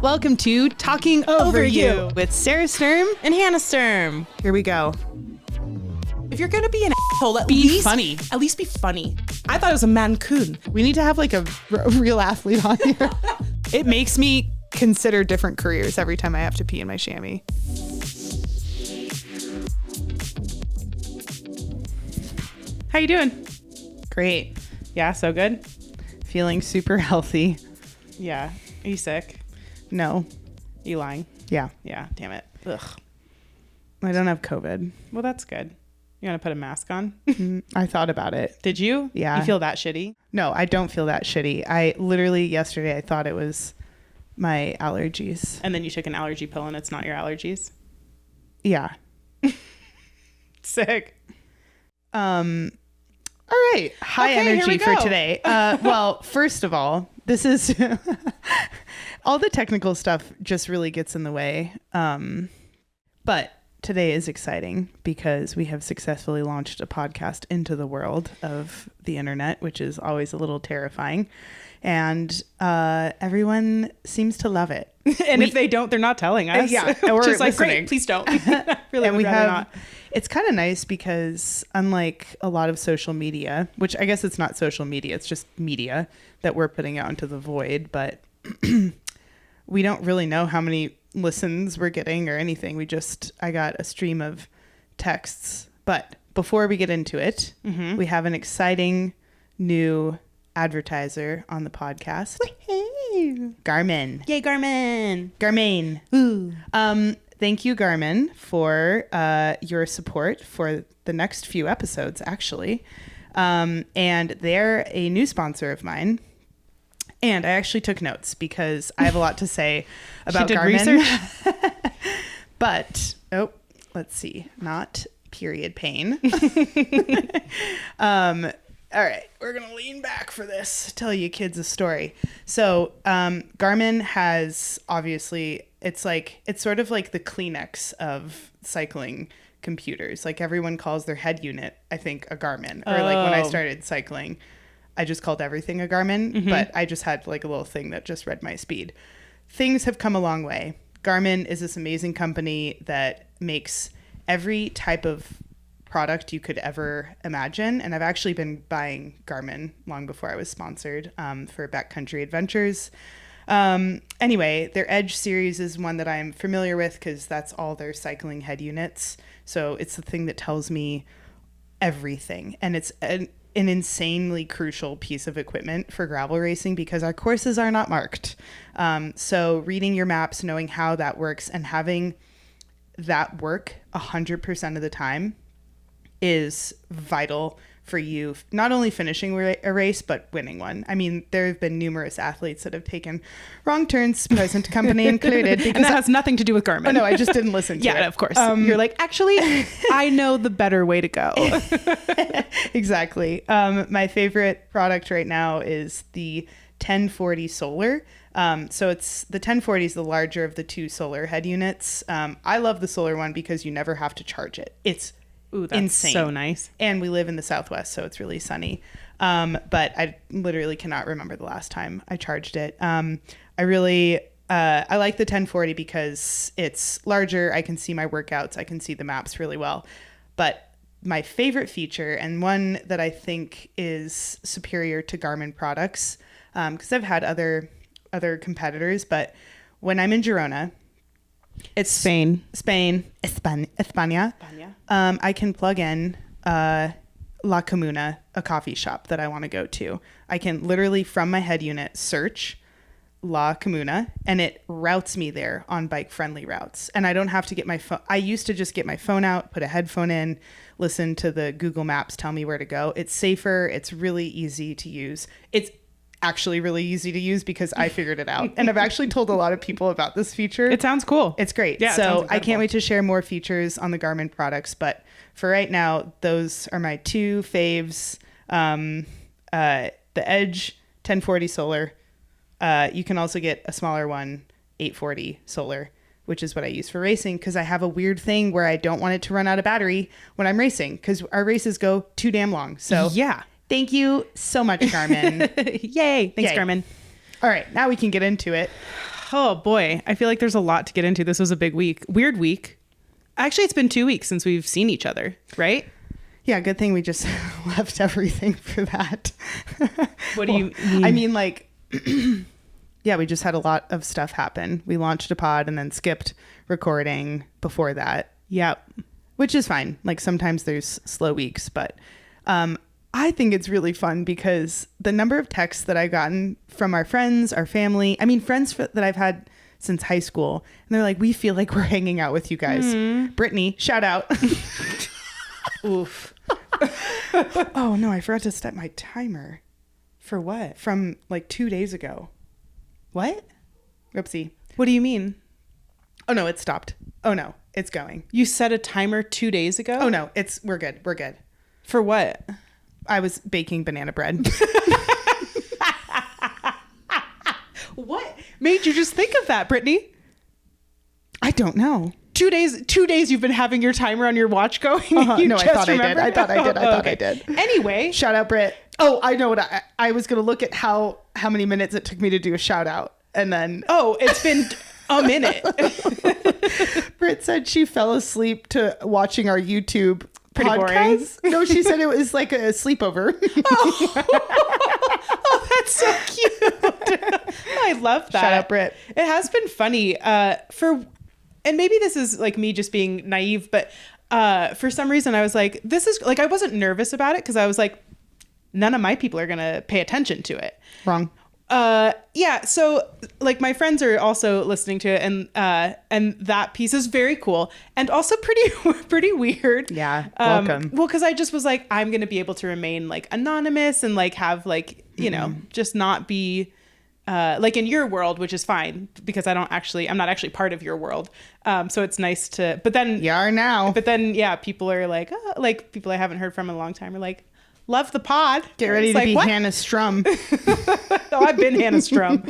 Welcome to Talking Over You with Sarah Sturm and Hannah Sturm. Here we go. If you're gonna be an asshole, at Be least funny. At least be funny. I thought it was a mancoon. We need to have like a real athlete on here. It makes me consider different careers every time I have to pee in my chamois. How you doing? Great. Yeah, so good. Feeling super healthy. Yeah. Are you sick? No. You lying? Yeah. Yeah. Damn it. Ugh. I don't have COVID. Well, that's good. You want to put a mask on? I thought about it. Did you? Yeah. You feel that shitty? No, I don't feel that shitty. I literally yesterday I thought it was my allergies. And then you took an allergy pill and it's not your allergies? Yeah. Sick. All right. High Okay, here energy we for go. today. Well, first of all, this is all the technical stuff just really gets in the way. But today is exciting because we have successfully launched a podcast into the world of the internet, which is always a little terrifying. And everyone seems to love it. And if they don't, they're not telling us. Yeah, or Just like, listening. great, please don't. Really And would we rather have, not. it's kind of nice because unlike a lot of social media, which I guess it's not social media, it's just media that we're putting out into the void, but we don't really know how many listens we're getting or anything. I got a stream of texts. But before we get into it, we have an exciting new advertiser on the podcast. Garmin. Yay, Garmin. Garmin. Ooh. Thank you, Garmin, for your support for the next few episodes, actually. And they're a new sponsor of mine. And I actually took notes because I have a lot to say about She did Garmin. research? But, let's see. Not period pain. All right, we're going to lean back for this, tell you kids a story. So Garmin has, obviously, it's sort of like the Kleenex of cycling computers. Like everyone calls their head unit, I think, a Garmin. Or like when I started cycling, I just called everything a Garmin, but I just had like a little thing that just read my speed. Things have come a long way. Garmin is this amazing company that makes every type of product you could ever imagine, and I've actually been buying Garmin long before I was sponsored for backcountry adventures. Anyway, their Edge series is one that I'm familiar with because that's all their cycling head units, so it's the thing that tells me everything, and it's an insanely crucial piece of equipment for gravel racing because our courses are not marked. So reading your maps, knowing how that works, and having that work 100% of the time is vital for you, not only finishing a race, but winning one. I mean, there have been numerous athletes that have taken wrong turns, present company included. Because And that has nothing to do with Garmin. Oh, no, I just didn't listen to it. Yeah, of course. You're like, actually, I know the better way to go. Exactly. My favorite product right now is the 1040 Solar. So it's the 1040 is the larger of the two solar head units. I love the solar one because you never have to charge it. It's Ooh, that's insane. so nice. And we live in the Southwest, so it's really sunny. But I literally cannot remember the last time I charged it. I like the 1040 because it's larger. I can see my workouts. I can see the maps really well. But my favorite feature, and one that I think is superior to Garmin products, because I've had other competitors, but when I'm in Girona, it's España. I can plug in La Comuna, a coffee shop that I want to go to. I can literally from my head unit search La Comuna and it routes me there on bike friendly routes. And I don't have to get my phone. I used to just get my phone out, put a headphone in, listen to the Google Maps tell me where to go. It's safer. It's really easy to use. It's actually really easy to use because I figured it out. And I've actually told a lot of people about this feature. It sounds cool. It's great. Yeah, it sounds so incredible. I can't wait to share more features on the Garmin products. But for right now, those are my two faves. The Edge 1040 Solar. You can also get a smaller one, 840 Solar, which is what I use for racing because I have a weird thing where I don't want it to run out of battery when I'm racing because our races go too damn long. So yeah. Thank you so much, Garmin. Yay. Thanks, Yay. Garmin. All right, now we can get into it. Oh boy, I feel like there's a lot to get into. This was a big week. Weird week. Actually, it's been 2 weeks since we've seen each other, right? Yeah, good thing we just left everything for that. What do you mean? I mean, like, yeah, we just had a lot of stuff happen. We launched a pod and then skipped recording before that. Yep. Which is fine. Like, sometimes there's slow weeks, but I think it's really fun because the number of texts that I've gotten from our friends, our family, I mean, friends that I've had since high school, and they're like, we feel like we're hanging out with you guys. Brittany, shout out. Oof. Oh no, I forgot to set my timer For what? from like 2 days ago. What? Oopsie. What do you mean? Oh no, it stopped. Oh no, it's going. You set a timer 2 days ago? Oh no, we're good. We're good. For what? I was baking banana bread. What made you just think of that, Brittany? I don't know. 2 days you've been having your timer on your watch going. You No, I just thought I did. remembered? I thought I did. I thought Okay. I did. Anyway, Shout out, Britt. Oh, I know what I was going to look at how many minutes it took me to do a shout out. And then it's been a minute. Britt said she fell asleep to watching our YouTube Pretty podcast. No, she said it was like a sleepover. Oh, that's so cute. I love that. Shout out, Britt. It has been funny and maybe this is like me just being naive, but for some reason I was like, this is like, I wasn't nervous about it because I was like, none of my people are going to pay attention to it. Wrong. Yeah. So like my friends are also listening to it and that piece is very cool and also pretty weird. Yeah. Welcome. Well, cause I just was like, I'm going to be able to remain like anonymous and like have like, you know, just not be, like in your world, which is fine because I'm not actually part of your world. So it's nice to, but then, You are now. but then, yeah, people are like, like people I haven't heard from in a long time are like, love the pod. Get ready It's to like, be what? Hannah Strum. Oh, I've been Hannah Strum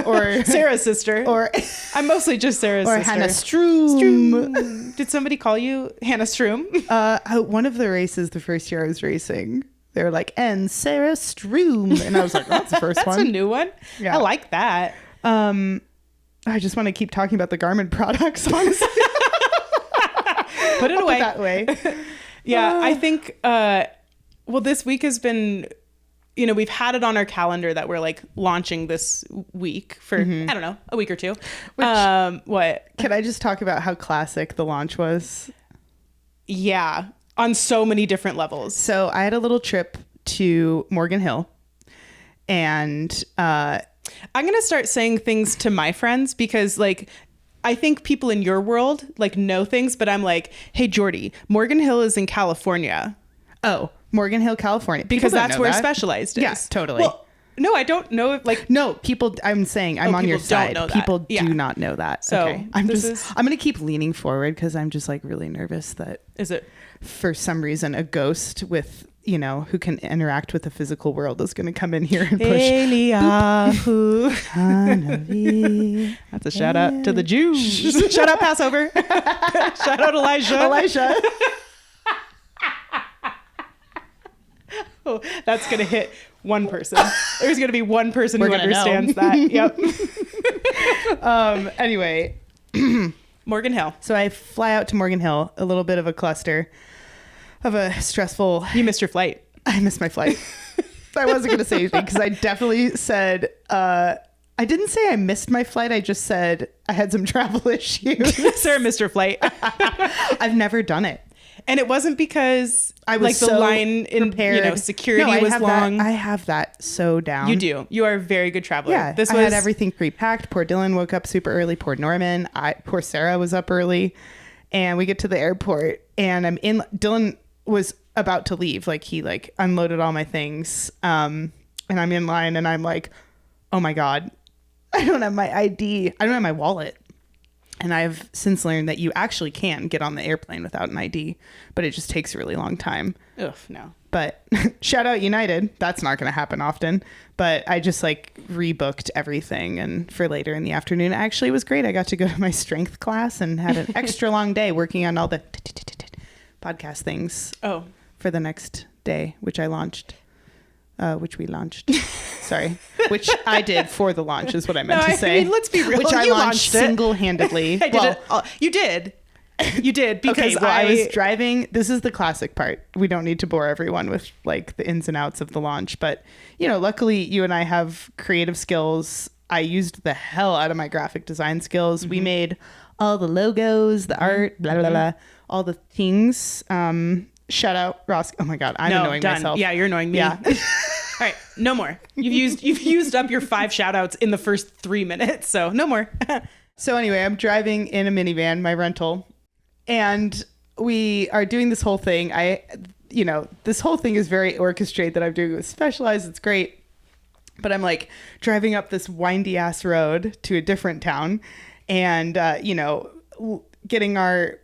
or Sarah's sister. or I'm mostly just Sarah's or sister. Hannah Strum. Stroom. Did somebody call you Hannah Stroom? One of the races, the first year I was racing, they were like, and Sarah Stroom. And I was like, oh, that's the first That's one. a new one. Yeah. I like that. I just want to keep talking about the Garmin products, honestly. Put it I'll away. put that way. Yeah, I think, well, this week has been, you know, we've had it on our calendar that we're like launching this week for, I don't know, a week or two. What? Can I just talk about how classic the launch was? Yeah, on so many different levels. So I had a little trip to Morgan Hill, and I'm going to start saying things to my friends because like, I think people in your world like know things, but I'm like, hey, Jordy, Morgan Hill is in California. Morgan Hill, California. Because People don't that's know where that. Specialized is. Yeah, totally. Well, no, I don't know if like No, people. I'm saying I'm on your people don't side. know that. People Yeah. do not know that. So, okay. I'm this gonna keep leaning forward because I'm just like really nervous that is it for some reason a ghost with who can interact with the physical world is gonna come in here and push. Eliyahu. Hanavi. That's a shout out to the Jews. Shout out Passover. Shout out Elijah. Elijah. Oh, that's gonna hit one person. There's gonna be one person We're who gonna understands know. that. Yep. Anyway, Morgan Hill. so I fly out to Morgan Hill, a little bit of a cluster of a stressful. You missed your flight. I missed my flight. I wasn't going to say anything because I definitely said, I didn't say I missed my flight. I just said I had some travel issues. Sarah missed her flight. I've never done it. And it wasn't because I was like the so line in prepared. security No, I was have long. That, I have that so down. You do. You are a very good traveler. Yeah, This I was had everything pre-packed. Poor Dylan woke up super early. Poor Norman. Poor Sarah was up early. And we get to the airport and Dylan was about to leave. Like he unloaded all my things. And I'm in line and I'm like, oh my God, I don't have my ID. I don't have my wallet. And I've since learned that you actually can get on the airplane without an ID, but it just takes a really long time. Ugh, no. But shout out United. That's not going to happen often. But I just rebooked everything. And for later in the afternoon, actually it was great. I got to go to my strength class and had an extra long day working on all the podcast things Oh. for the next day, which I launched which we launched. Sorry, which I did for the launch is what I meant to say. I mean, let's be real. Which I You launched single-handedly. You did. You did because okay, well, I was driving. This is the classic part. We don't need to bore everyone with like the ins and outs of the launch, but luckily you and I have creative skills. I used the hell out of my graphic design skills. We made all the logos, the art, blah blah blah, all the things. Shout out Ross. Oh my god, I'm annoying myself. Yeah, you're annoying me. Yeah. All right, no more. You've used up your 5 shout outs in the first 3 minutes, so no more. So anyway, I'm driving in a minivan, my rental. And we are doing this whole thing. This whole thing is very orchestrated that I'm doing with Specialized. It's great. But I'm like driving up this windy ass road to a different town and, getting our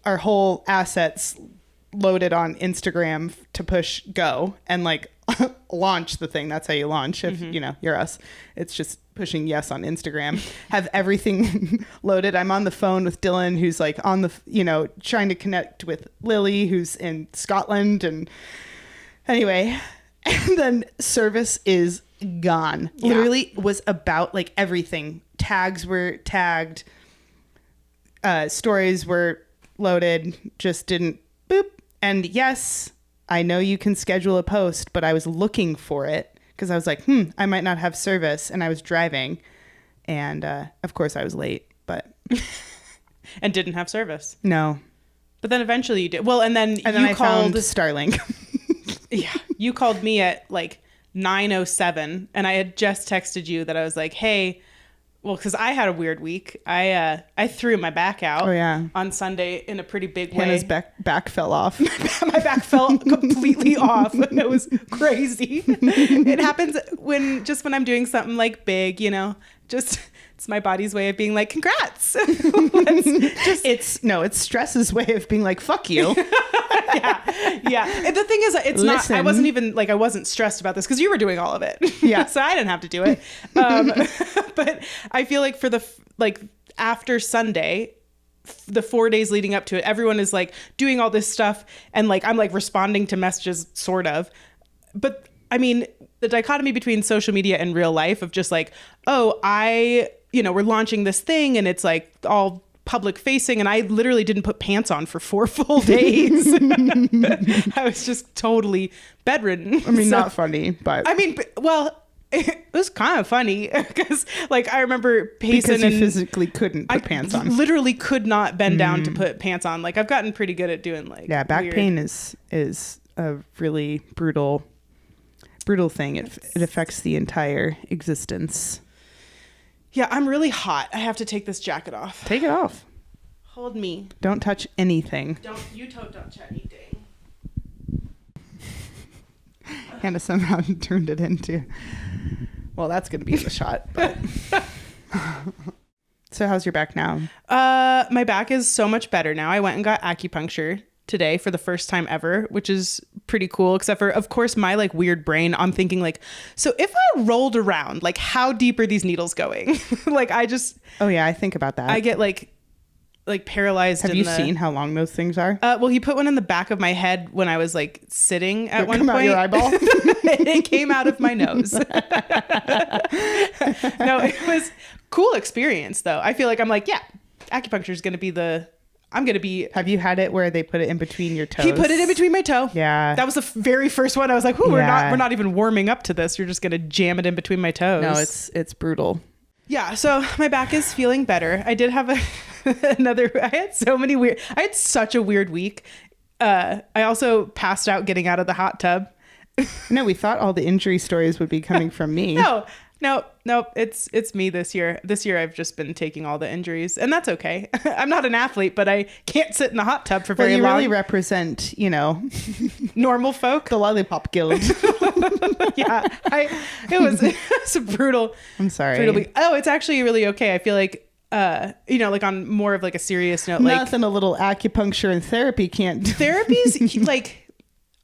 whole assets loaded on Instagram to push go and like launch the thing. That's how you launch. If, you're us, it's just pushing yes on Instagram, have everything loaded. I'm on the phone with Dylan, who's like on the, trying to connect with Lily, who's in Scotland. And anyway, and then service is gone. Yeah. Literally was about like everything. Tags were tagged. Stories were loaded. Just didn't boop. And yes, I know you can schedule a post, but I was looking for it. Because I was like, I might not have service. And I was driving. And of course I was late. But and didn't have service. No. But then eventually you did. Well, and then I called Starlink. Yeah. You called me at like 9:07. And I had just texted you that I was like, hey, well, because I had a weird week. I threw my back out on Sunday in a pretty big way. Hannah's back fell off. My back fell completely off. It was crazy. It happens when I'm doing something like big, just it's my body's way of being like, congrats. It's stress's way of being like, fuck you. Yeah. And the thing is, I wasn't even like, I wasn't stressed about this because you were doing all of it. Yeah. So I didn't have to do it. But I feel like after Sunday, the 4 days leading up to it, everyone is like doing all this stuff. And like, I'm like responding to messages sort of, but I mean, the dichotomy between social media and real life of just like, oh, we're launching this thing and it's like all public facing. And I literally didn't put pants on for 4 full days. I was just totally bedridden. I mean, not funny, but I mean, well, it was kind of funny because like I remember pacing because you physically couldn't put pants on. Literally could not bend down to put pants on. Like I've gotten pretty good at doing like back pain is a really brutal thing. It affects the entire existence. Yeah, I'm really hot. I have to take this jacket off. Take it off. Hold me. Don't touch anything. Don't touch anything. Hannah somehow turned it into. Well, that's going to be in the shot. But. So how's your back now? My back is so much better now. I went and got acupuncture today for the first time ever, which is pretty cool, except for, of course, my like weird brain. I'm thinking like, so if I rolled around, like how deep are these needles going? Like I just... Oh yeah, I think about that. I get like paralyzed. Have you seen how long those things are? Well, he put one in the back of my head when I was like sitting at one point. Out your eyeball? It came out of my nose. No, it was cool experience though. I feel like I'm like, yeah, acupuncture is going to be I'm going to be... Have you had it where they put it in between your toes? He put it in between my toe. Yeah. That was the very first one. I was like, ooh, we're not even warming up to this. You're just going to jam it in between my toes. No, it's brutal. Yeah. So my back is feeling better. I did have I had such a weird week. I also passed out getting out of the hot tub. No, we thought all the injury stories would be coming from me. No, it's me this year. This year I've just been taking all the injuries, and that's okay. I'm not an athlete, but I can't sit in the hot tub for very long. You really represent, normal folk. The Lollipop Guild. Yeah, it was a brutal. I'm sorry. Brutal week. Oh, it's actually really okay. I feel like, like on more of like a serious note, like nothing a little acupuncture and therapy can't do. Therapies, like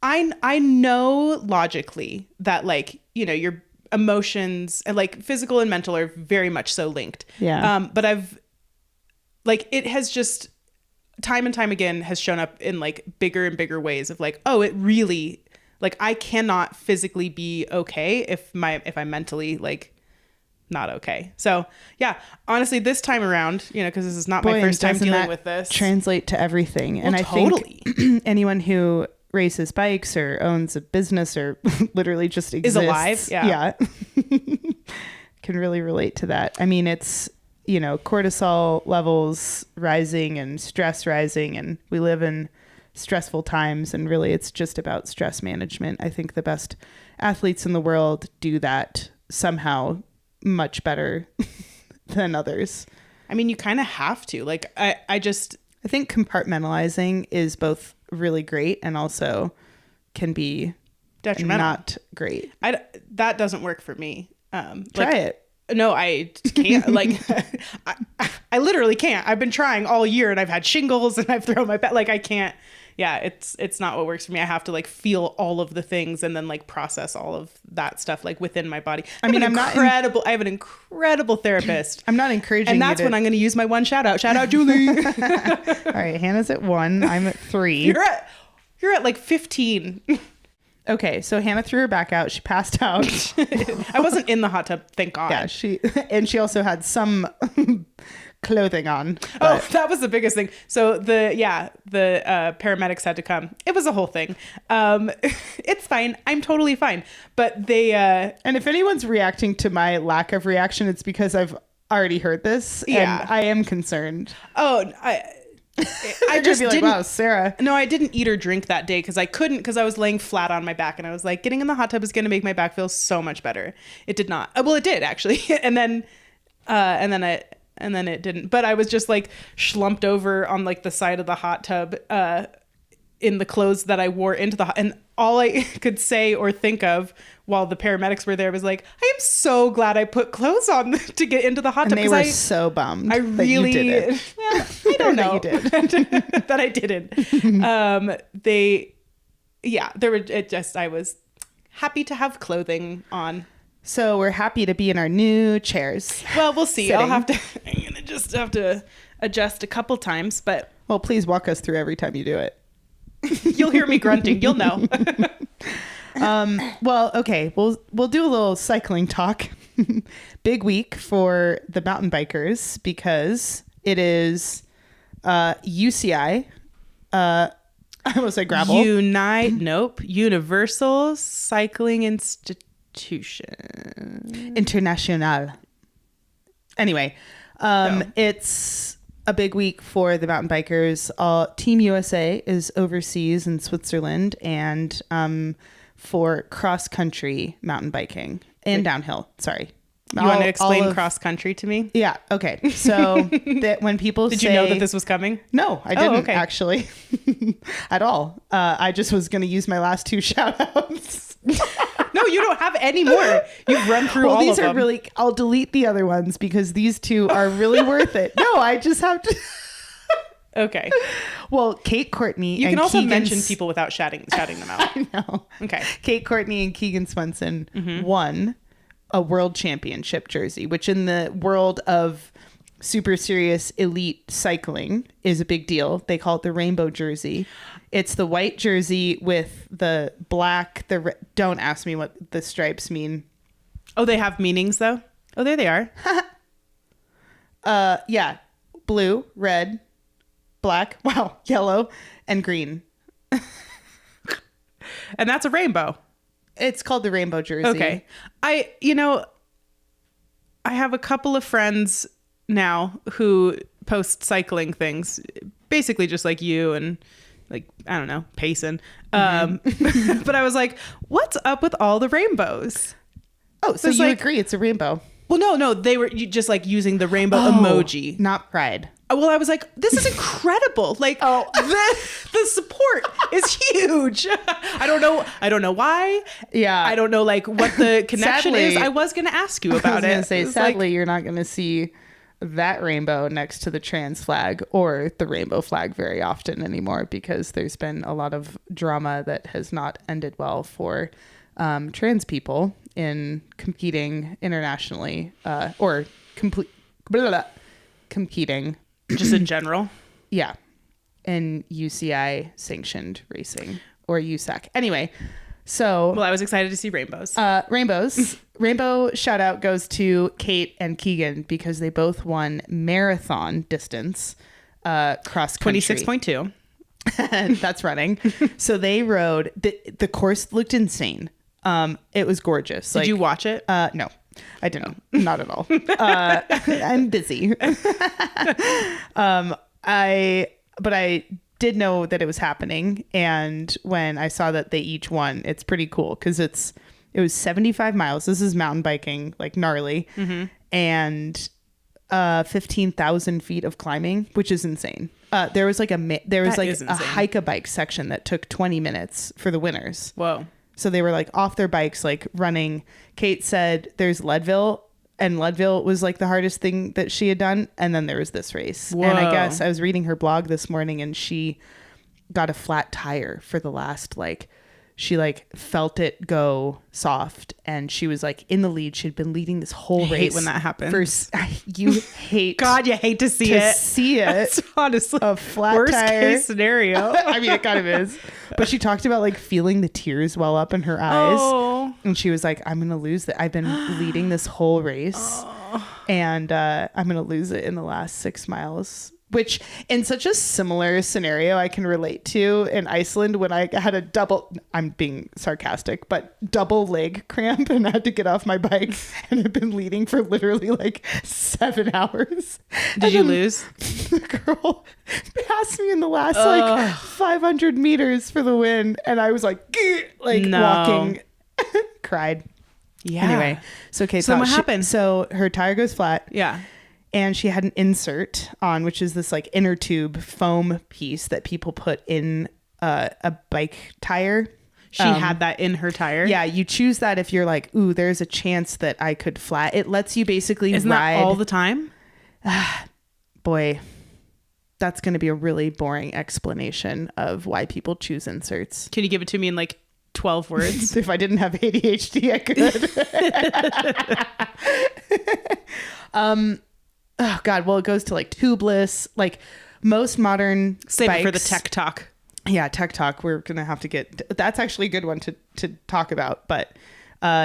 I know logically that like, your emotions and like physical and mental are very much so linked. Yeah. But it has just time and time again has shown up in like bigger and bigger ways of like, oh, it really Like I cannot physically be okay if I'm mentally like not okay. So yeah, honestly, this time around, you know, because this is not my first time dealing with this. Translate to everything. And I totally. think anyone who races bikes or owns a business or literally just exists, is alive. Yeah. Can really relate to that. I mean, it's, you know, cortisol levels rising and stress rising, and we live in stressful times, and really it's just about stress management. I think the best athletes in the world do that somehow much better than others. I mean, you kind of have to. Like I think compartmentalizing is both really great and also can be detrimental. Not great. That doesn't work for me. Try it. No, I can't. Like, I literally can't. I've been trying all year, and I've had shingles, and I've thrown my back. Like, I can't. Yeah, it's not what works for me. I have to like feel all of the things and then like process all of that stuff like within my body. I have an incredible therapist. I'm not encouraging, and that's when I'm going to use my one shout out. Shout out, Julie. All right, Hannah's at 1. I'm at 3. You're at like 15. Okay, so Hannah threw her back out. She passed out. I wasn't in the hot tub, thank God. Yeah, she also had some clothing on. Oh, that was the biggest thing. So the paramedics had to come. It was a whole thing. It's fine. I'm totally fine. But they and if anyone's reacting to my lack of reaction, it's because I've already heard this. Yeah. And I am concerned. Oh, I just didn't. Wow, Sarah. No, I didn't eat or drink that day because I couldn't, because I was laying flat on my back and I was like, getting in the hot tub is going to make my back feel so much better. It did not. Well, it did actually, and then it didn't. But I was just like schlumped over on like the side of the hot tub in the clothes that I wore into the and all I could say or think of while the paramedics were there was like, I am so glad I put clothes on to get into the hot tub. And they were so bummed. I really that you did it. Well, I don't know that you did. that I didn't. I was happy to have clothing on. So we're happy to be in our new chairs. Well, we'll see. I'm gonna just have to adjust a couple times, but well, please walk us through every time you do it. You'll hear me grunting. You'll know. Well, okay. We'll do a little cycling talk. Big week for the mountain bikers because it is UCI. I almost said gravel. Universal Cycling Institution. International. Anyway, it's a big week for the mountain bikers. Team USA is overseas in Switzerland, and for cross country mountain biking and downhill. Sorry. You want to explain cross country to me? Yeah. Okay. So that when people Did you know that this was coming? No, I didn't actually at all. I just was going to use my last 2 shout outs. No, you don't have any more. You've run through all of them. These are really, I'll delete the other ones because these 2 are really worth it. No, I just have to. Okay. Well, Kate Courtney. You can also mention people without shouting them out. I know. Okay. Kate Courtney and Keegan Swenson won a world championship jersey, which in the world of super serious elite cycling is a big deal. They call it the rainbow jersey. It's the white jersey with the black, don't ask me what the stripes mean. Oh, they have meanings though? Oh, there they are. Yeah. Blue, red, black, yellow, and green. And that's a rainbow. It's called the rainbow jersey. Okay. I have a couple of friends now who post cycling things, basically just like you and like, I don't know, Payson. But I was like, what's up with all the rainbows? Oh, so you agree it's a rainbow? Well, no, they were just like using the rainbow emoji. Not pride. Well, I was like, this is incredible. Like, the support is huge. I don't know why. Yeah. I don't know like what the connection is. I was going to ask you about it. I was going to say, sadly, you're not going to see that rainbow next to the trans flag or the rainbow flag very often anymore because there's been a lot of drama that has not ended well for trans people in competing internationally or competing just in general. Yeah. In UCI sanctioned racing or USAC. Anyway, So Well, I was excited to see rainbows. Rainbow shout out goes to Kate and Keegan because they both won marathon distance cross country. 26.2. That's running. So they rode the course looked insane. It was gorgeous. Did you watch it? No, I didn't. Not at all. I'm busy. But I did know that it was happening, and when I saw that they each won, it's pretty cool because it was 75 miles. This is mountain biking, like gnarly, and 15,000 feet of climbing, which is insane. There was like a hike-a-bike section that took 20 minutes for the winners. Whoa. So they were like off their bikes, like running. Kate said there's Leadville, and Leadville was like the hardest thing that she had done. And then there was this race. Whoa. And I guess I was reading her blog this morning, and she got a flat tire for the last, she felt it go soft, and she was like in the lead. She'd been leading this whole race. I hate when that happens. You hate God, you hate to see it. That's honestly a flat worst tire. case scenario. I mean, it kind of is. But she talked about like feeling the tears well up in her eyes. Oh. And she was like, I'm going to lose that. I've been leading this whole race, and I'm going to lose it in the last 6 miles. Which, in such a similar scenario, I can relate to in Iceland when I had a I'm being sarcastic, but double leg cramp and I had to get off my bike and had been leading for literally like 7 hours. Did you lose? The girl passed me in the last 500 meters for the win. And I was like walking, cried. Yeah. Anyway, so Kate So what happened? So her tire goes flat. Yeah. And she had an insert on, which is this like inner tube foam piece that people put in a bike tire. She had that in her tire. Yeah, you choose that if you're like, ooh, there's a chance that I could flat. It lets you basically Isn't ride. that all the time? Boy, that's going to be a really boring explanation of why people choose inserts. Can you give it to me in like 12 words? If I didn't have ADHD, I could. Oh God! Well, it goes to like tubeless, like most modern Save bikes. it for the tech talk. Yeah, tech talk. We're gonna have to get. That's actually a good one to talk about. But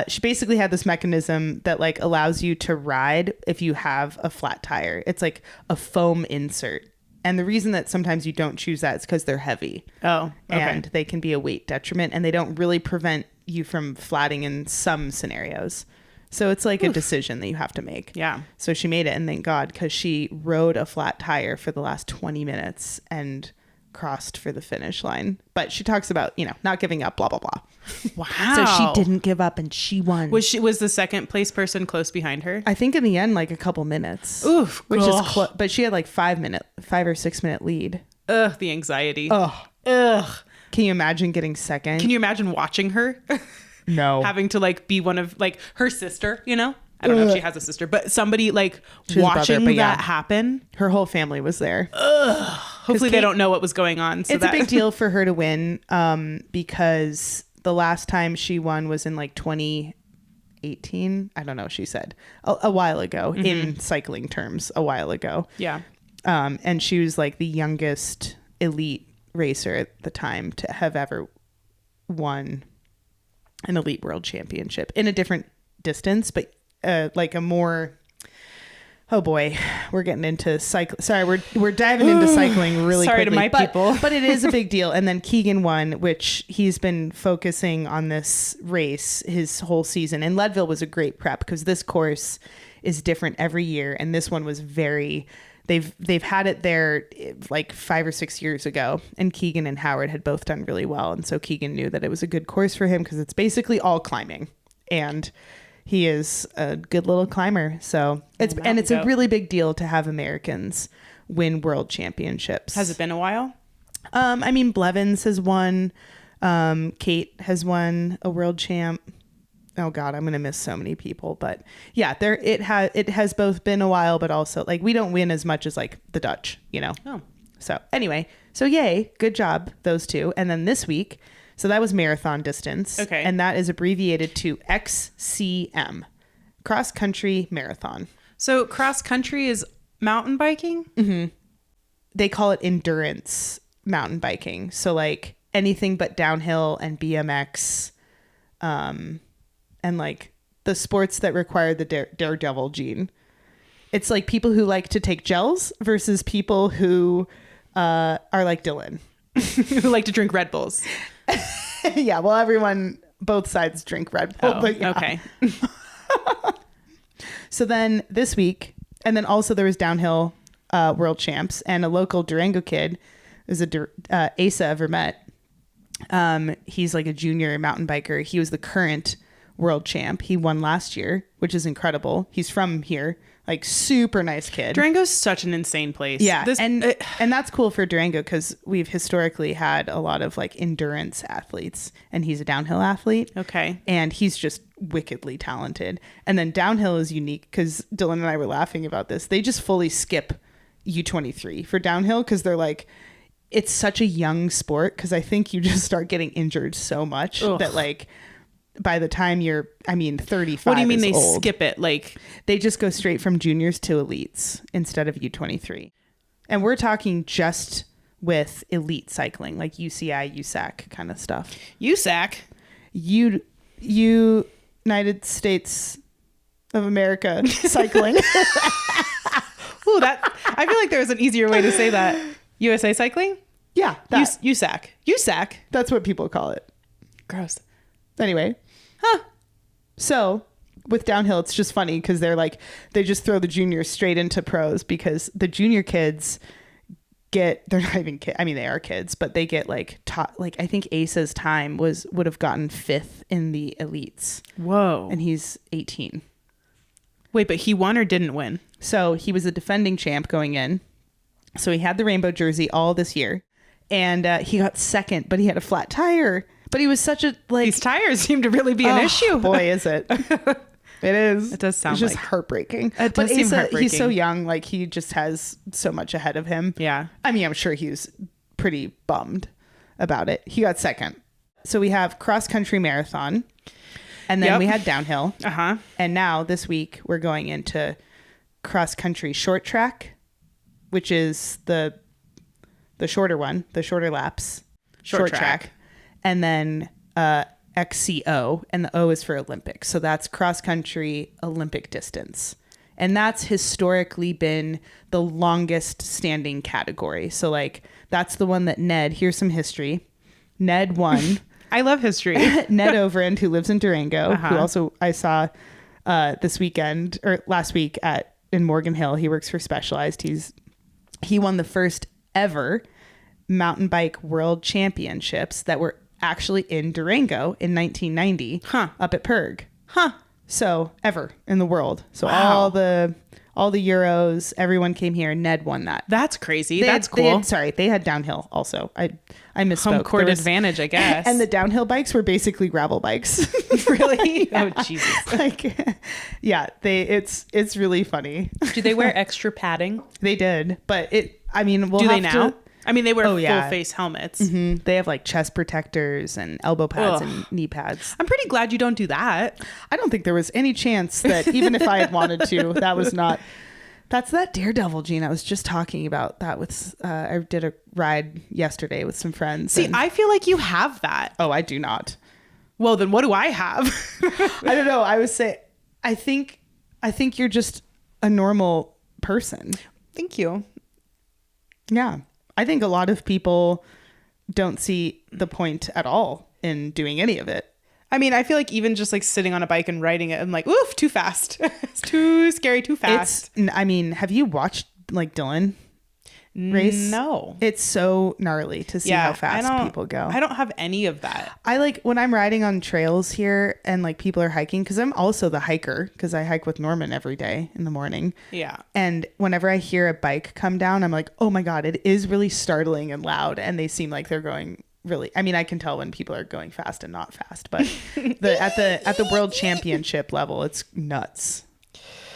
she basically had this mechanism that like allows you to ride if you have a flat tire. It's like a foam insert, and the reason that sometimes you don't choose that is because they're heavy. Oh, okay. And they can be a weight detriment, and they don't really prevent you from flatting in some scenarios. So it's like a decision that you have to make. Yeah. So she made it, and thank God, because she rode a flat tire for the last 20 minutes and crossed for the finish line. But she talks about, not giving up, blah, blah, blah. Wow. So she didn't give up, and she won. Was the second place person close behind her? I think in the end, like a couple minutes. Oof. Which is close. But she had like 5 or 6 minute lead. Ugh, the anxiety. Oh. Ugh. Can you imagine getting second? Can you imagine watching her? No. Having to like be one of like her sister, I don't know if she has a sister, but somebody like watching that happen. Her whole family was there. Hopefully they don't know what was going on. So it's a big deal for her to win because the last time she won was in like 2018. I don't know. She said a while ago in cycling terms, a while ago. Yeah. And she was like the youngest elite racer at the time to have ever won an elite world championship in a different distance, but like a more, oh boy, we're getting into cycle. Sorry, we're diving into cycling really Sorry quickly. to my people. But it is a big deal. And then Keegan won, which he's been focusing on this race his whole season. And Leadville was a great prep because this course is different every year. And this one was they've had it there like 5 or 6 years ago, and Keegan and Howard had both done really well. And so Keegan knew that it was a good course for him because it's basically all climbing, and he is a good little climber. So it's a really big deal to have Americans win world championships. Has it been a while? I mean, Blevins has won. Kate has won a world champ. Oh God, I'm going to miss so many people, but yeah, it has both been a while, but also like we don't win as much as like the Dutch, Oh, So anyway, so yay, good job, those two. And then this week, so that was marathon distance. Okay. And that is abbreviated to XCM, cross country marathon. so cross country is mountain biking? They call it endurance mountain biking. So like anything but downhill and BMX, and like the sports that require the daredevil gene. It's like people who like to take gels versus people who are like Dylan. Who like to drink Red Bulls. Yeah, well, everyone, both sides drink Red Bull. Oh, but yeah. okay. So then this week, and then also there was downhill world champs, and a local Durango kid is Asa Vermette. He's like a junior mountain biker. He was the current world champ. He won last year, which is incredible. He's from here, like super nice kid. Durango's such an insane place. Yeah, and that's cool for Durango because we've historically had a lot of like endurance athletes, and he's a downhill athlete. Okay. And he's just wickedly talented. And then downhill is unique because Dylan and I were laughing about this. They just fully skip U23 for downhill because they're like, it's such a young sport because I think you just start getting injured so much that like by the time you're 35. What do you mean they old, skip it? Like they just go straight from juniors to elites instead of U23. And we're talking just with elite cycling, like UCI, USAC kind of stuff. USAC? United States of America cycling. Ooh, I feel like there was an easier way to say that. USA Cycling? Yeah. USAC. USAC? That's what people call it. Gross. Anyway. So with downhill, it's just funny because they just throw the juniors straight into pros because the junior kids they're not even kids. I mean, they are kids, but they get like top, like I think Asa's time would have gotten 5th in the elites. Whoa. And he's 18. Wait, but he won or didn't win? So he was a defending champ going in. So he had the rainbow jersey all this year and he got 2nd, but he had a flat tire. But he was such a like. These tires seem to really be an issue. Boy, is it. It is. It does sound it's just like heartbreaking. It does seem heartbreaking. He's so young. Like he just has so much ahead of him. Yeah. I mean, I'm sure he was pretty bummed about it. He got 2nd. So we have cross country marathon and then we had downhill. Uh-huh. And now this week we're going into cross country short track, which is the shorter one, the shorter laps. Short track. And then XCO, and the O is for Olympic. So that's cross country Olympic distance. And that's historically been the longest standing category. So like that's the one that here's some history. Ned won. I love history. Ned Overend, who lives in Durango, who also I saw this weekend or last week in Morgan Hill. He works for Specialized. He won the first ever mountain bike world championships that were actually in Durango in 1990 up at Perg. So ever in the world. So all the Euros, everyone came here and Ned won that. That's crazy. That's cool. They had downhill also. I misspoke. Home court advantage, I guess. And the downhill bikes were basically gravel bikes. Really? Yeah. Oh, Jesus. Like, yeah, it's really funny. Do they wear extra padding? They did, but do they now? I mean, they wear full face helmets. Mm-hmm. They have like chest protectors and elbow pads and knee pads. I'm pretty glad you don't do that. I don't think there was any chance that even if I had wanted to, that's that daredevil gene. I was just talking about that with, I did a ride yesterday with some friends. See, I feel like you have that. Oh, I do not. Well, then what do I have? I don't know. I would say, I think you're just a normal person. Thank you. Yeah. I think a lot of people don't see the point at all in doing any of it. I mean, I feel like even just like sitting on a bike and riding it, I'm like, oof, too fast. It's too scary, too fast. Have you watched like Dylan race? No. It's so gnarly to see how fast people go. I don't have any of that. I like when I'm riding on trails here and like people are hiking because I'm also the hiker because I hike with Norman every day in the morning. Yeah. And whenever I hear a bike come down, I'm like, oh my God, it is really startling and loud. And they seem like they're going really, I mean, I can tell when people are going fast and not fast, but at the world championship level, it's nuts.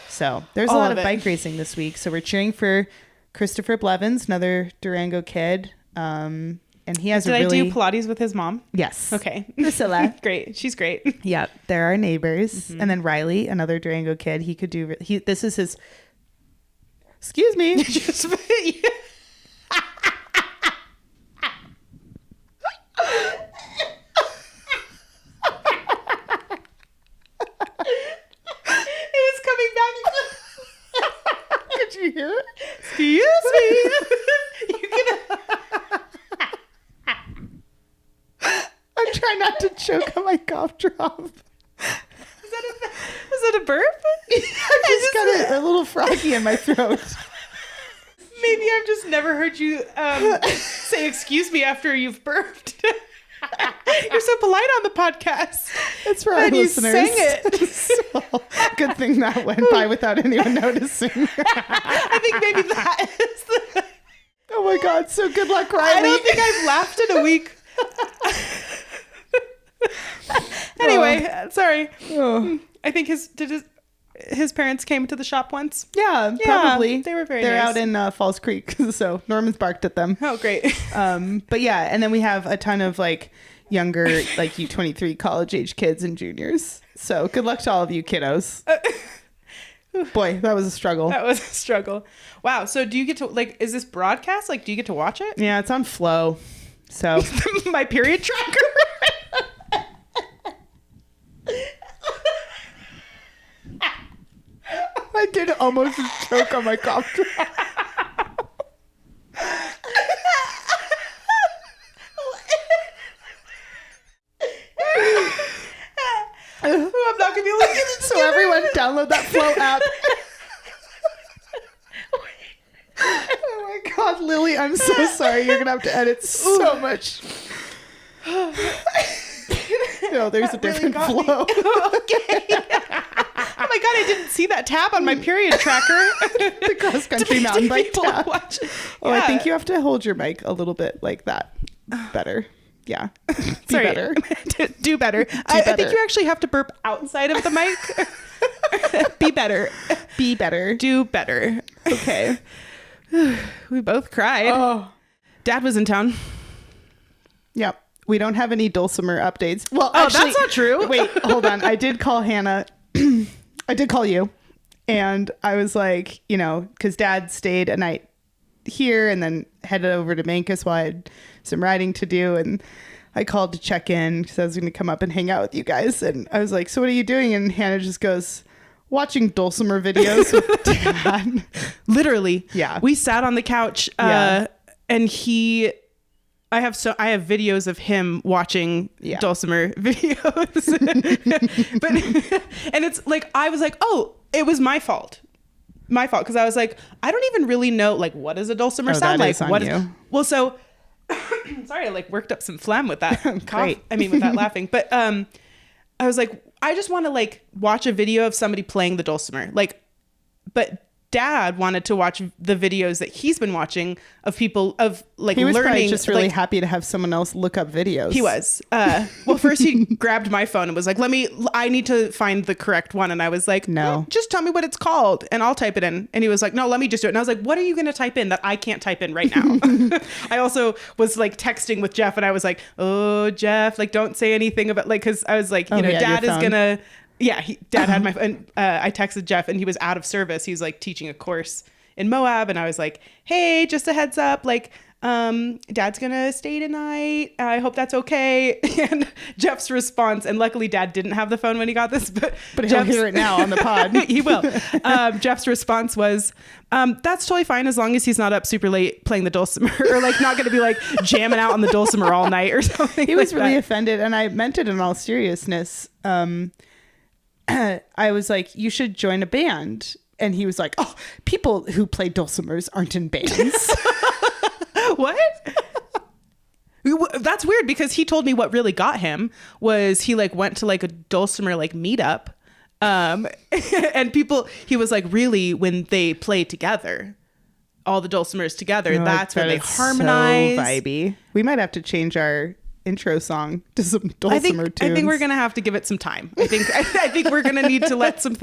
So there's a lot of bike racing this week. So we're cheering for Christopher Blevins, another Durango kid. And he has Did I do Pilates with his mom? Yes. Okay. Priscilla. Great. She's great. Yeah. They're our neighbors. Mm-hmm. And then Riley, another Durango kid, this is his, excuse me. Did you hear it? Excuse me. You can. I'm trying not to choke on my cough drop. Was it a burp? I just got a little froggy in my throat. Maybe I've just never heard you say excuse me after you've burped. You're so polite on the podcast. It's for our And you listeners. sang it. So, good thing that went by without anyone noticing. I think maybe that is the... Oh my God. So good luck, Riley. I don't think I've laughed in a week. Anyway, sorry. Oh. I think his parents came to the shop once. Yeah, probably. They were very They're nice. out in Falls Creek, so Norman's barked at them. Oh, great. But yeah, and then we have a ton of like younger, like U23 college age kids and juniors. So good luck to all of you kiddos. Boy, that was a struggle. That was a struggle. Wow. So do you get to, like, is this broadcast? Like, do you get to watch it? Yeah, it's on Flow. So My period tracker. I did almost choke on my cough drop. I'm not going to be looking at it. So everyone download that Flow app. Oh my God, Lily, I'm so sorry. You're gonna have to edit so much. No, there's a different really Flow. Okay. Oh my God, I didn't see that tab on my period tracker. The cross country mountain bike People tab. watch it. Oh, I Yeah. think you have to hold your mic a little bit like that. Better. Yeah. Be Sorry. better. Do better. I better. think you actually have to burp outside of the mic. Be better. Be better. Do better. Okay. We both cried. Oh. Dad was in town. Yep. We don't have any Dulcimer updates. Well, Oh, actually, that's not true. Wait, hold on. I did call Hannah. I did call you. And I was like, you know, because Dad stayed a night here and then headed over to Mancus while I had some writing to do. And I called to check in because I was going to come up and hang out with you guys. And I was like, so what are you doing? And Hannah just goes, watching Dulcimer videos with Dad. Literally. Yeah. We sat on the couch Yeah. and I have videos of him watching Yeah. Dulcimer videos. But and it's like I was like, "Oh, it was my fault." My fault because I was like, I don't even really know like what does a dulcimer sound that like? is on What you. Well, so sorry, I like worked up some phlegm with that cough. Great. I mean with that laughing. But I was like, I just want to like watch a video of somebody playing the dulcimer. Like, but Dad wanted to watch the videos that he's been watching of people of like He was learning. probably just really like, happy to have someone else look up videos. he was. Well, first he grabbed my phone and was like, I need to find the correct one. And I was like, No. just tell me what it's called and I'll type it in. And he was like, no, let me just do it. And I was like, what are you going to type in that I can't type in right now? I also was like texting with Jeff and I was like, oh, Jeff, like don't say anything about like, cause I was like, you know, yeah, Dad your is phone. going to, Dad had my phone. I texted Jeff and he was out of service. He was like teaching a course in Moab. And I was like, hey, just a heads up, like, Dad's gonna stay tonight. I hope that's okay. And Jeff's response, and luckily Dad didn't have the phone when he got this, but But he'll Jeff's- hear it now on the pod. he will. Jeff's response was, that's totally fine as long as he's not up super late playing the dulcimer or like not gonna be like jamming out on the dulcimer all night or something. He was like really that. offended, and I meant it in all seriousness. I was like, you should join a band. And he was like, oh, people who play dulcimers aren't in bands. What? That's weird because he told me what really got him was he like went to like a dulcimer like meetup, and he was like, really when they play together, all the dulcimers together, that's when they harmonize. So vibey. We might have to change our intro song to some dulcimer tunes. I think we're gonna have to give it some time. I think we're gonna need to let some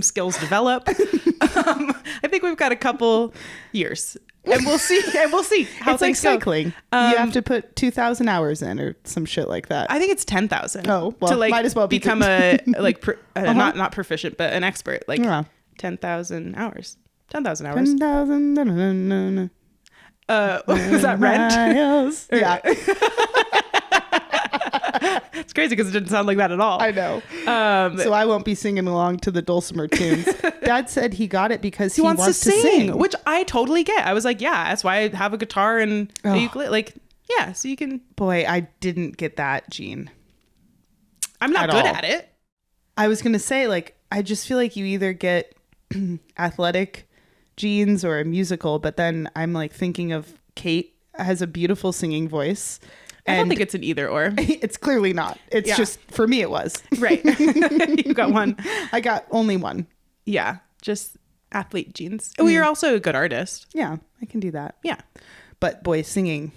skills develop. I think we've got a couple years, and we'll see how It's like things go. cycling. You have to put 2,000 hours in or some shit like that. I think it's 10,000. Oh, well, to like might as well be become a like not proficient, but an expert. Like Yeah. 10,000 hours. 10,000 hours. 10,000. Na, na, na, na. Was that Rent? Miles. Yeah. It's crazy because it didn't sound like that at all. I know. So I won't be singing along to the dulcimer tunes. Dad said he got it because he wants to sing, which I totally get. I was like, yeah, that's why I have a guitar and a ukulele. Like, yeah, so you can. Boy, I didn't get that gene. I'm not good at it. I was gonna say, like, I just feel like you either get athletic genes or a musical, but then I'm like thinking of Kate has a beautiful singing voice. I don't think it's an either or. It's clearly not. It's just, for me, it was. Right. You got one. I got only one. Yeah. Just athlete genes. Oh, you're also a good artist. Yeah, I can do that. Yeah. But boy, singing,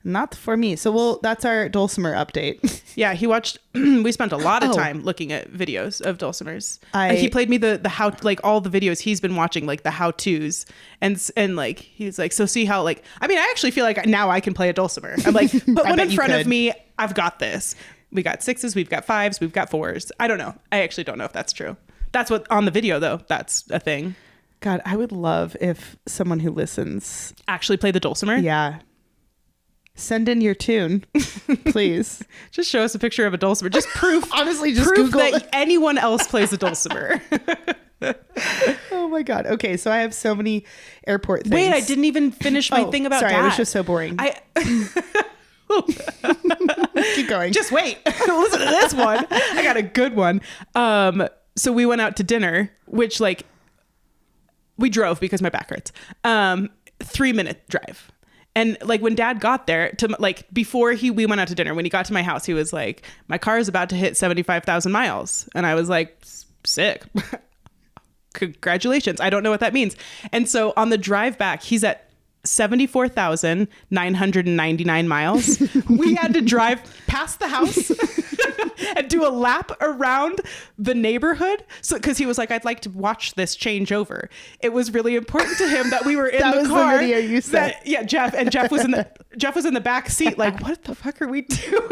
not for me. So that's our dulcimer update. Yeah, he watched, we spent a lot of time looking at videos of dulcimers. He played me the how, like all the videos he's been watching, like the how-tos. And like, he was like, so see how like, I mean, I actually feel like now I can play a dulcimer. I'm like, put one in front of me. I've got this. We got 6s, we've got 5s, we've got 4s. I don't know. I actually don't know if that's true. That's what on the video though. That's a thing. God, I would love if someone who listens actually play the dulcimer. Yeah. Send in your tune, please. Just show us a picture of a dulcimer. Just proof. Honestly, just proof Google that anyone else plays a dulcimer. Oh my God. Okay, so I have so many airport things. Wait, I didn't even finish my thing about sorry, Dad. I was just so boring. Keep going. Just wait. Listen to this one. I got a good one. So we went out to dinner, which like we drove because my back hurts. 3-minute drive. And like when Dad got there to like before we went out to dinner, when he got to my house, he was like, my car is about to hit 75,000 miles. And I was like, sick. Congratulations. I don't know what that means. And so on the drive back, he's at 74,999 miles. We had to drive past the house and do a lap around the neighborhood. So, because he was like, I'd like to watch this change over. It was really important to him that we were in the car. The video you said. Yeah, Jeff was in the back seat. Like, what the fuck are we doing?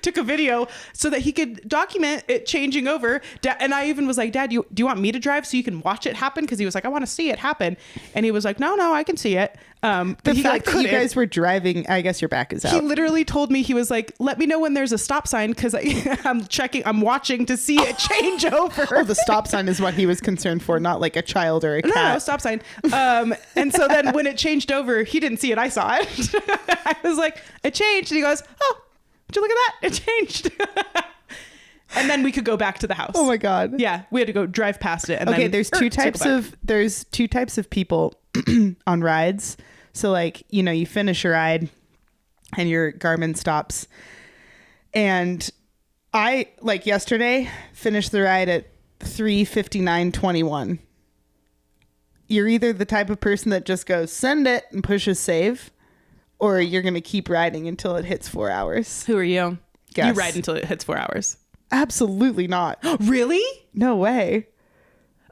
Took a video so that he could document it changing over. And I even was like, Dad, do you want me to drive so you can watch it happen? Because he was like, I want to see it happen. And he was like, no, I can see it. The fact that you guys were driving, I guess your back is out. He literally told me, he was like, let me know when there's a stop sign because I'm watching to see it change over. Oh, the stop sign is what he was concerned for, not like a child or a cat. No, stop sign. And so then when it changed over, he didn't see it. I saw it. I was like, it changed. And he goes, oh, did you look at that? It changed. And then we could go back to the house. Oh my God. Yeah. We had to go drive past it. And okay. Then, there's two types of people on rides. So like, you finish a ride and your Garmin stops. And I like yesterday finished the ride at 3:59:21. You're either the type of person that just goes send it and pushes save, or you're going to keep riding until it hits 4 hours. Who are you? Guess. You ride until it hits 4 hours. Absolutely not. Really? No way.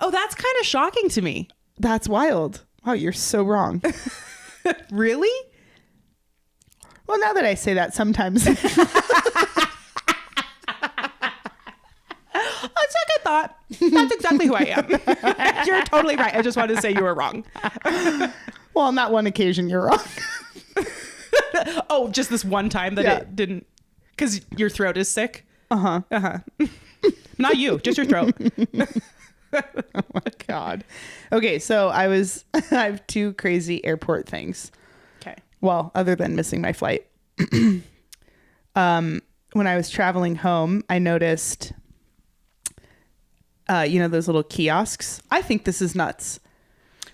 Oh, that's kind of shocking to me. That's wild. Wow, you're so wrong. Really? Well, now that I say that, sometimes. On second thought, that's exactly who I am. You're totally right. I just wanted to say you were wrong. Well, on that one occasion, you're wrong. Oh, just this one time that it didn't, because your throat is sick. Not you, just your throat. Oh my God. Okay, so I have two crazy airport things. Okay. Well, other than missing my flight. When I was traveling home, I noticed, those little kiosks. I think this is nuts.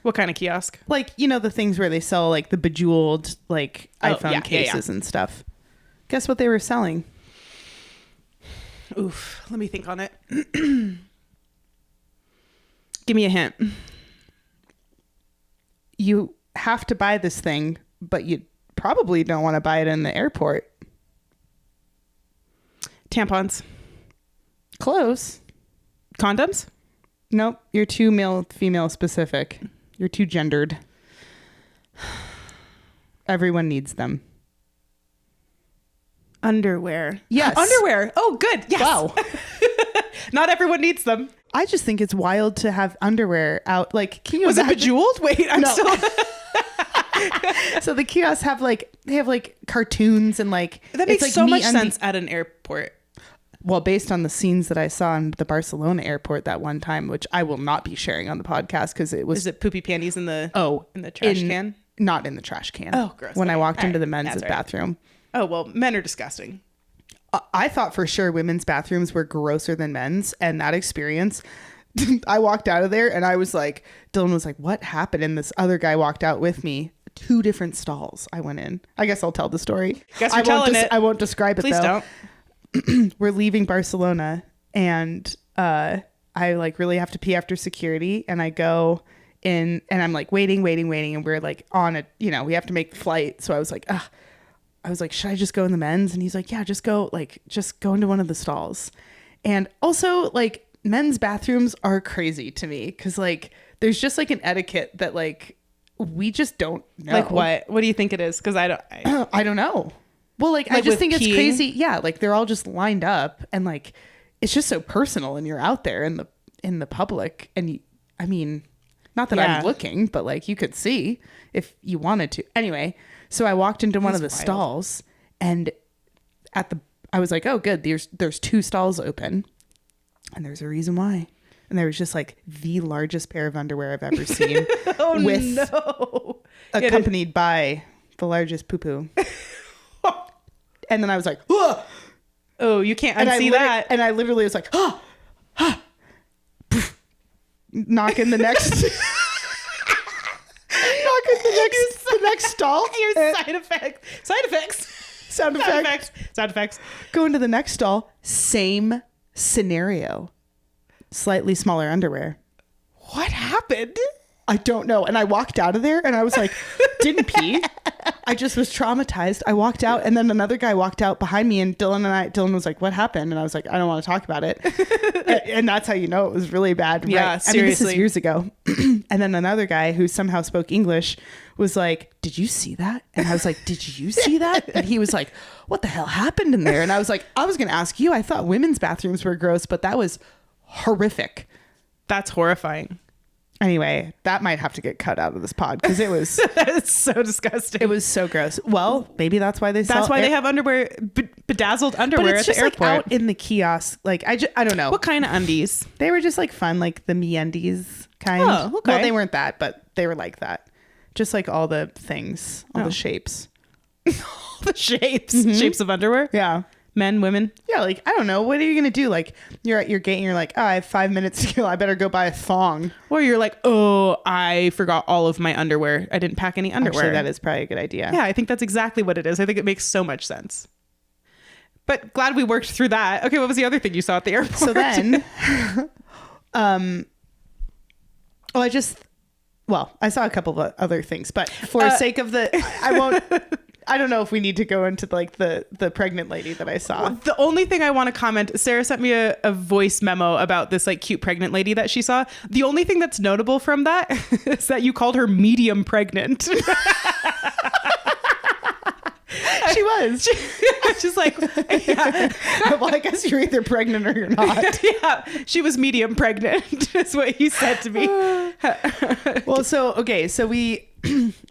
What kind of kiosk? Like, the things where they sell like the bejeweled like iPhone cases and stuff. Guess what they were selling? Oof. Let me think on it. Give me a hint. You have to buy this thing, but you probably don't want to buy it in the airport. Tampons. Close. Condoms? Nope. You're too male-female specific. You're too gendered. Everyone needs them. Underwear. Yes. Underwear. Oh, good. Yes. Wow. Not everyone needs them. I just think it's wild to have underwear out. Like, can you Was imagine? it bejeweled? Wait, I'm No. still... So the kiosks have like cartoons and like That makes like so much MeUndies. sense at an airport. Well, based on the scenes that I saw in the Barcelona airport that one time, which I will not be sharing on the podcast because it was Is it poopy panties in the trash can? Not in the trash can. Oh, gross. When I Okay. walked All into right. the men's That's all right. bathroom. Oh, well, men are disgusting. I thought for sure women's bathrooms were grosser than men's, and that experience, I walked out of there and I was like, Dylan was like, what happened? And this other guy walked out with me. 2 different stalls I went in. I guess I'll tell the story. Guess you're telling it. I won't describe it Please though. don't. We're leaving Barcelona and I like really have to pee after security, and I go in and I'm like waiting and we're like on a, we have to make the flight. So I was like, should I just go in the men's? And he's like, yeah, just go into one of the stalls. And also like men's bathrooms are crazy to me because like there's just like an etiquette that like we just don't know. Like what? What do you think it is? Because I don't know. Well, like I Like just with think it's peeing? crazy. Yeah, like they're all just lined up and like it's just so personal, and you're out there in the public, and I mean, not that Yeah. I'm looking, but like you could see if you wanted to. Anyway, so I walked into one of the That's wild. stalls, and I was like, oh, good. There's 2 stalls open, and there's a reason why. And there was just like the largest pair of underwear I've ever seen, Oh no! accompanied by the largest poo poo. And then I was like, oh, Oh, you can't and unsee that. And I literally was like, knock in the next, the next stall. Your side effects. Sound effects. Go into the next stall. Same scenario. Slightly smaller underwear. What happened? I don't know. And I walked out of there and I was like, didn't pee. I just was traumatized. I walked out and then another guy walked out behind me, and Dylan was like, what happened? And I was like, I don't want to talk about it. And that's how you know it was really bad. Yeah, right? I mean, this is seriously. years ago. And then another guy who somehow spoke English was like, did you see that? And I was like, did you see that? And he was like, what the hell happened in there? And I was like, I was going to ask you. I thought women's bathrooms were gross, but that was horrific. That's horrifying. Anyway, that might have to get cut out of this pod because it was That is so disgusting. it was so gross. Well, maybe that's why they That's why they have underwear, bedazzled but underwear it's at just the like airport. out in the kiosk. Like I don't know. What kind of undies? They were just like fun, like the MeUndies kind. Oh, okay. Well, they weren't that, but they were like that. Just like all the things, all Oh. the shapes. The shapes. Shapes of underwear? Yeah. Men, women? Yeah, like I don't know. What are you gonna do? Like you're at your gate and you're like, oh, I have 5 minutes to kill. I better go buy a thong. Or you're like, oh, I forgot all of my underwear. I didn't pack any underwear. Actually, that is probably a good idea. Yeah, I think that's exactly what it is. I think it makes so much sense. But glad we worked through that. Okay, what was the other thing you saw at the airport? So then, I saw a couple of other things, but for sake of I won't. I don't know if we need to go into like the pregnant lady that I saw. The only thing I want to comment, Sarah sent me a voice memo about this like cute pregnant lady that she saw. The only thing that's notable from that is that you called her medium pregnant. She was. She's like, yeah, Well, I guess you're either pregnant or you're not. yeah, she was medium pregnant is what you said to me. Well, so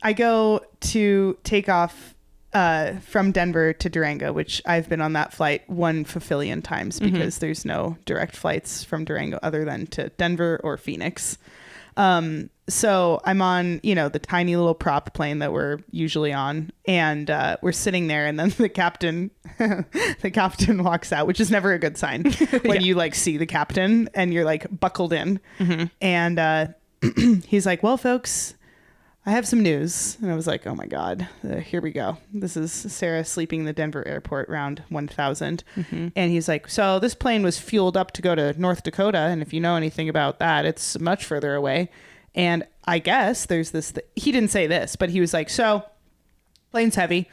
I go to take off from Denver to Durango, which I've been on that flight 1 fulfillion times because there's no direct flights from Durango other than to Denver or Phoenix. So I'm on, the tiny little prop plane that we're usually on, and we're sitting there, and then the captain walks out, which is never a good sign when you like see the captain and you're like buckled in, and he's like, "Well, folks, I have some news." And I was like, oh my God, here we go. This is Sarah sleeping in the Denver airport round 1000. And he's like, so this plane was fueled up to go to North Dakota. And if you know anything about that, it's much further away. And I guess there's this, he didn't say this, but he was like, so plane's heavy.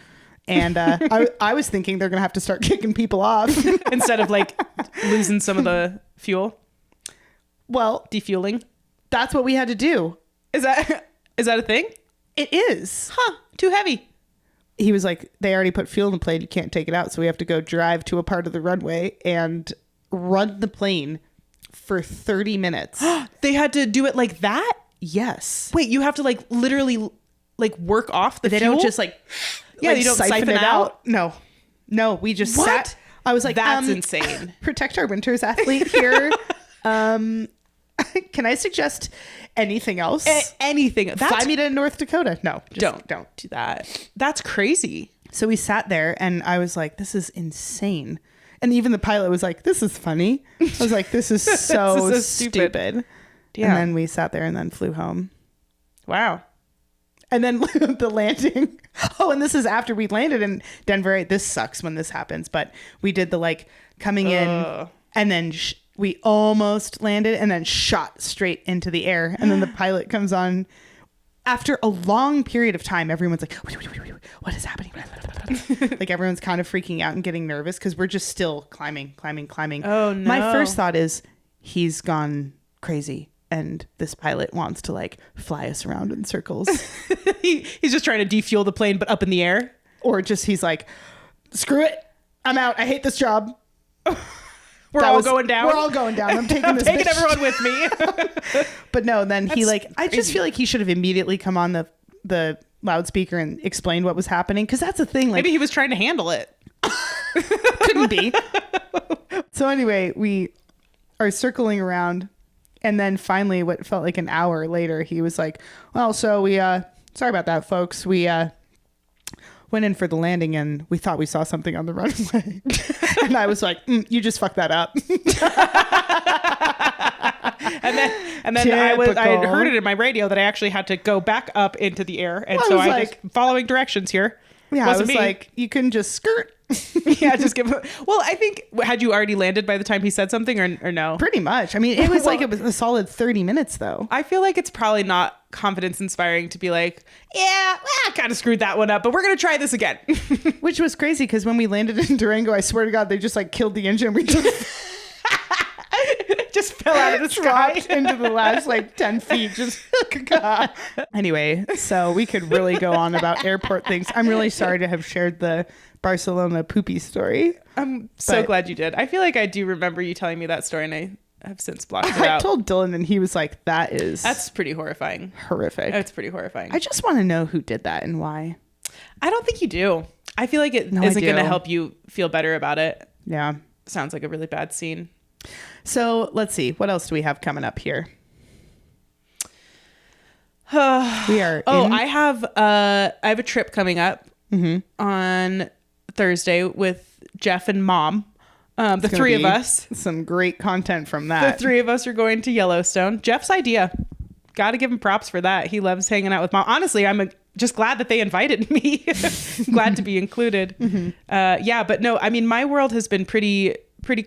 And I was thinking they're going to have to start kicking people off. Instead of like losing some of the fuel, Well, defueling. that's what we had to do. Is that a thing? It is. Huh, too heavy. He was like, they already put fuel in the plane. You can't take it out. So we have to go drive to a part of the runway and run the plane for 30 minutes. They had to do it like that? Yes. Wait, you have to like literally like work off the They fuel? don't just like Yeah, like you don't siphon it out? No, we just What? sat. I was like, That's insane. Protect our winters athlete here. Can I suggest anything else? Anything. Fly me to North Dakota. No, just Don't do that. That's crazy. So we sat there and I was like, this is insane. And even the pilot was like, this is funny. I was like, this is so, This is stupid. Yeah. And then we sat there and then flew home. Wow. And then the landing. Oh, and this is after we landed in Denver. This sucks when this happens, but we did the like coming in and then we almost landed and then shot straight into the air. And then the pilot comes on. After a long period of time, everyone's like, what is happening? Like everyone's kind of freaking out and getting nervous because we're just still climbing. Oh, no. My first thought is he's gone crazy and this pilot wants to like fly us around in circles. He's just trying to defuel the plane, but up in the air. Or just he's like, screw it. I'm out. I hate this job. We're all going down. We're all going down. I'm taking this. Taking bitch. everyone with me. But no, then he That's like, I just crazy. feel like he should have immediately come on the loudspeaker and explained what was happening. Cause that's the thing. Like Maybe he was trying to handle it. couldn't be. So anyway, we are circling around. And then finally, what felt like an hour later, he was like, well, so we, sorry about that, folks. We, went in for the landing and we thought we saw something on the runway. And I was like, you just fucked that up. And then I had Typical. heard it in my radio that I actually had to go back up into the air. And Well, so I was I like- just following directions here. Yeah, I Wasn't was me. like, you couldn't just skirt. Yeah, just give. Well, I think had you already landed by the time he said something, or no? Pretty much. I mean, it was like it was a solid 30 minutes though. I feel like it's probably not confidence inspiring to be like, yeah, I kind of screwed that one up, but we're gonna try this again. Which was crazy because when we landed in Durango, I swear to God, they just like killed the engine. We just Just fell out of the sky. dropped into the last like 10 feet. Just anyway, so we could really go on about airport things. I'm really sorry to have shared the Barcelona poopy story. I'm so But- glad you did. I feel like I do remember you telling me that story, and I have since blocked it I out. told Dylan and he was like, That's pretty horrifying. horrific. That's pretty horrifying. I just want to know who did that and why. I don't think you do. I feel like it No, I isn't going to do. help you feel better about it. Yeah. Sounds like a really bad scene. So let's see. What else do we have coming up here? We are. I have a trip coming up on Thursday with Jeff and Mom. The three of us. Some great content from The that. three of us are going to Yellowstone. Jeff's idea. Got to give him props for that. He loves hanging out with Mom. Honestly, I'm just glad that they invited me. Glad to be included. Yeah, but no, I mean, my world has been pretty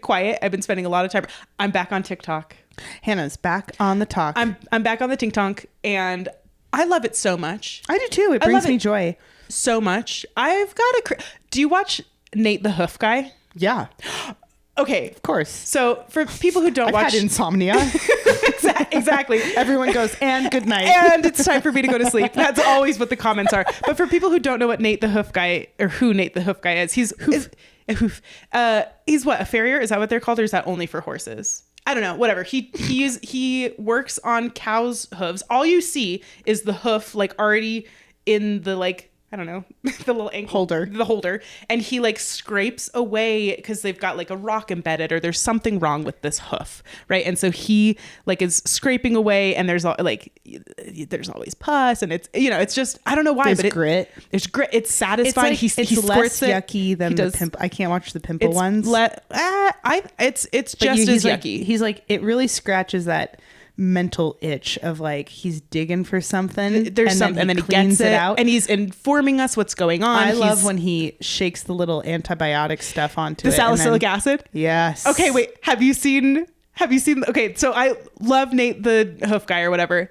quiet. I've been spending a lot of time. I'm back on TikTok. Hannah's back on the talk. I'm back on the TikTok, and I love it so much. I do too. It I brings love me it. joy. So much. I've got do you watch Nate the Hoof Guy? Yeah, Okay. of course. So for people who don't I've watch had insomnia. exactly. Everyone goes, and good night. And it's time for me to go to sleep. That's always what the comments are. But for people who don't know what Nate the Hoof Guy or who Nate the Hoof Guy is, he's what, a farrier? Is that what they're called, or is that only for horses? I don't know. Whatever. He works on cows' hooves. All you see is the hoof, like already in the like, I don't know, the little ankle the holder, and he like scrapes away because they've got like a rock embedded, or there's something wrong with this hoof, right? And so he like is scraping away, and there's always pus, and it's it's just, I don't know why, There's but grit. There's grit. It's satisfying. It's he less squirts it. yucky than He the does- pimple. I can't watch the pimple It's ones. it's But just as he's like, yucky. he's like, it really scratches that mental itch of like he's digging for something. There's something, and then he cleans gets it out. and he's informing us what's going on. I love He's- when he shakes the little antibiotic stuff onto the it. and then- salicylic acid. Yes. Okay, wait. Have you seen? Okay, so I love Nate the Hoof Guy or whatever.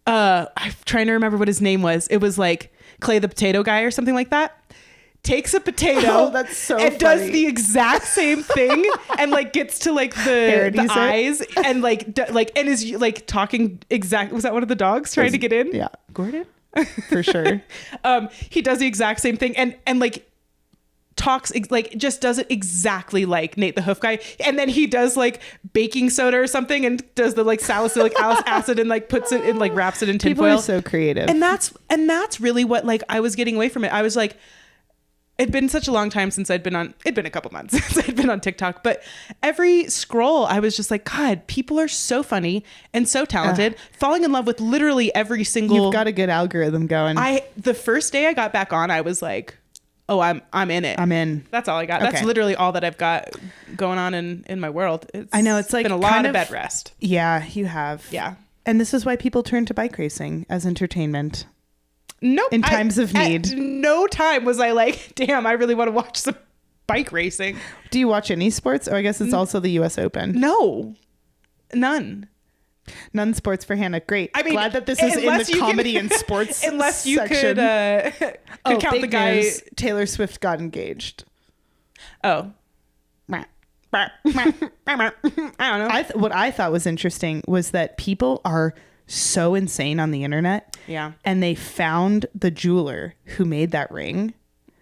I'm trying to remember what his name was. It was like Clay the Potato Guy or something like that. Takes a potato, Oh, that's so and does funny. the exact same thing, and like gets to like the Parodies it. eyes, and and is like talking exact. Was that one of the dogs trying to get in? Yeah, Gordon. for sure. He does the exact same thing, and like talks like just does it exactly like Nate the Hoof Guy, and then he does like baking soda or something and does the like salicylic acid and like puts it in, like wraps it in People tinfoil. are so creative. And that's really what like I was getting away from it. I was like, it'd been such a long time since it'd been a couple months since I'd been on TikTok, but every scroll I was just like, God, people are so funny and so talented, falling in love with literally every single. You've got a good algorithm going. The first day I got back on, I was like, oh, I'm in it. I'm in. That's all I got. Okay. That's literally all that I've got going on in my world. I know, it's like been a lot kind of of bed rest. Yeah, you have. Yeah. And this is why people turn to bike racing as entertainment. Nope. In times of need. At no time was I like, damn, I really want to watch some bike racing. Do you watch any sports? Oh, I guess it's also the US Open. No. None. None sports for Hannah. Great. I mean, glad that this is in unless the you comedy can- and sports Unless you section. could count big the guy. news. Taylor Swift got engaged. Oh. I don't know. What I thought was interesting was that people are so insane on the internet. Yeah. And they found the jeweler who made that ring,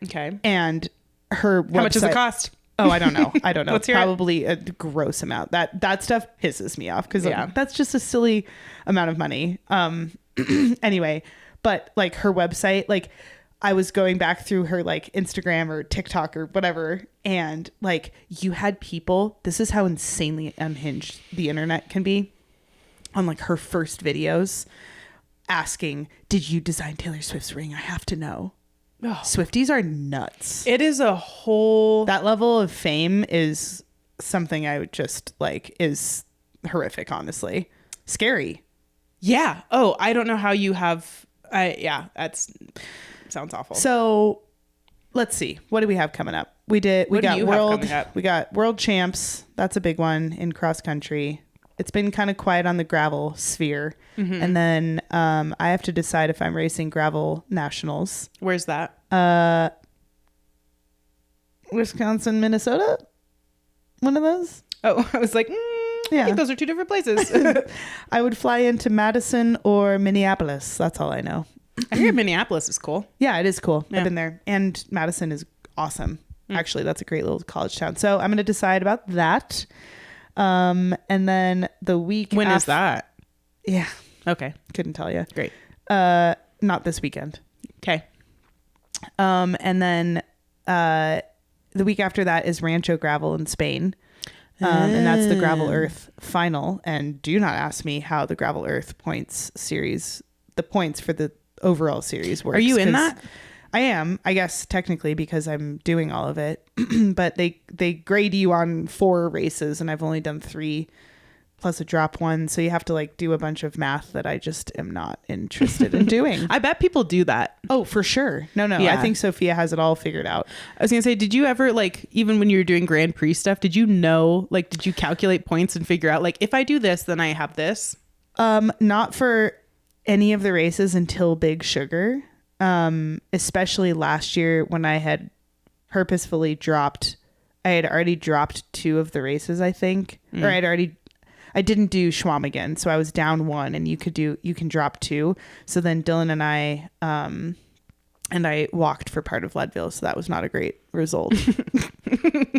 Okay. and her How much does it website- cost? Oh, I don't know. I don't know. Let's hear it. Probably a gross amount. That stuff pisses me off because Yeah. that's just a silly amount of money. Anyway, but like her website, like I was going back through her like Instagram or TikTok or whatever, and like you had people. This is how insanely unhinged the internet can be. On like her first videos, asking, "Did you design Taylor Swift's ring? I have to know." Oh. Swifties are nuts. It is a whole. That level of fame is something I would just like is horrific, honestly. Scary. Yeah. Oh, I don't know how you have. Yeah, sounds awful. So let's see. What do we have coming up? We What do got you have world. coming up? We got world champs. That's a big one in cross country. It's been kind of quiet on the gravel sphere. Mm-hmm. And then I have to decide if I'm racing gravel nationals. Where's that? Wisconsin, Minnesota. One of those. Oh, I was like, Yeah. I think those are two different places. I would fly into Madison or Minneapolis. That's all I know. I hear Minneapolis is cool. Yeah, it is cool. Yeah. I've been there. And Madison is awesome. Actually, that's a great little college town. So I'm going to decide about that. And then the week When is that? Yeah, Okay, couldn't tell you. great. Not this weekend. Okay. And then the week after that is Rancho Gravel in Spain. And that's the Gravel Earth final. And do not ask me how the Gravel Earth points series, the points for the overall series works. Are you in 'cause that? I am, I guess, technically, because I'm doing all of it. But they grade you on 4 races, and I've only done 3 plus a drop one. So you have to like do a bunch of math that I just am not interested in doing. I bet people do that. Oh, for sure. No. Yeah. I think Sophia has it all figured out. I was gonna say, did you ever like, even when you were doing Grand Prix stuff, did you know, like, did you calculate points and figure out like, if I do this, then I have this? Not for any of the races until Big Sugar. Especially last year when I had purposefully dropped, I had already dropped 2 of the races, I think, or I didn't do Schwamigan. So I was down 1, and you can drop 2. So then Dylan and I walked for part of Leadville. So that was not a great result.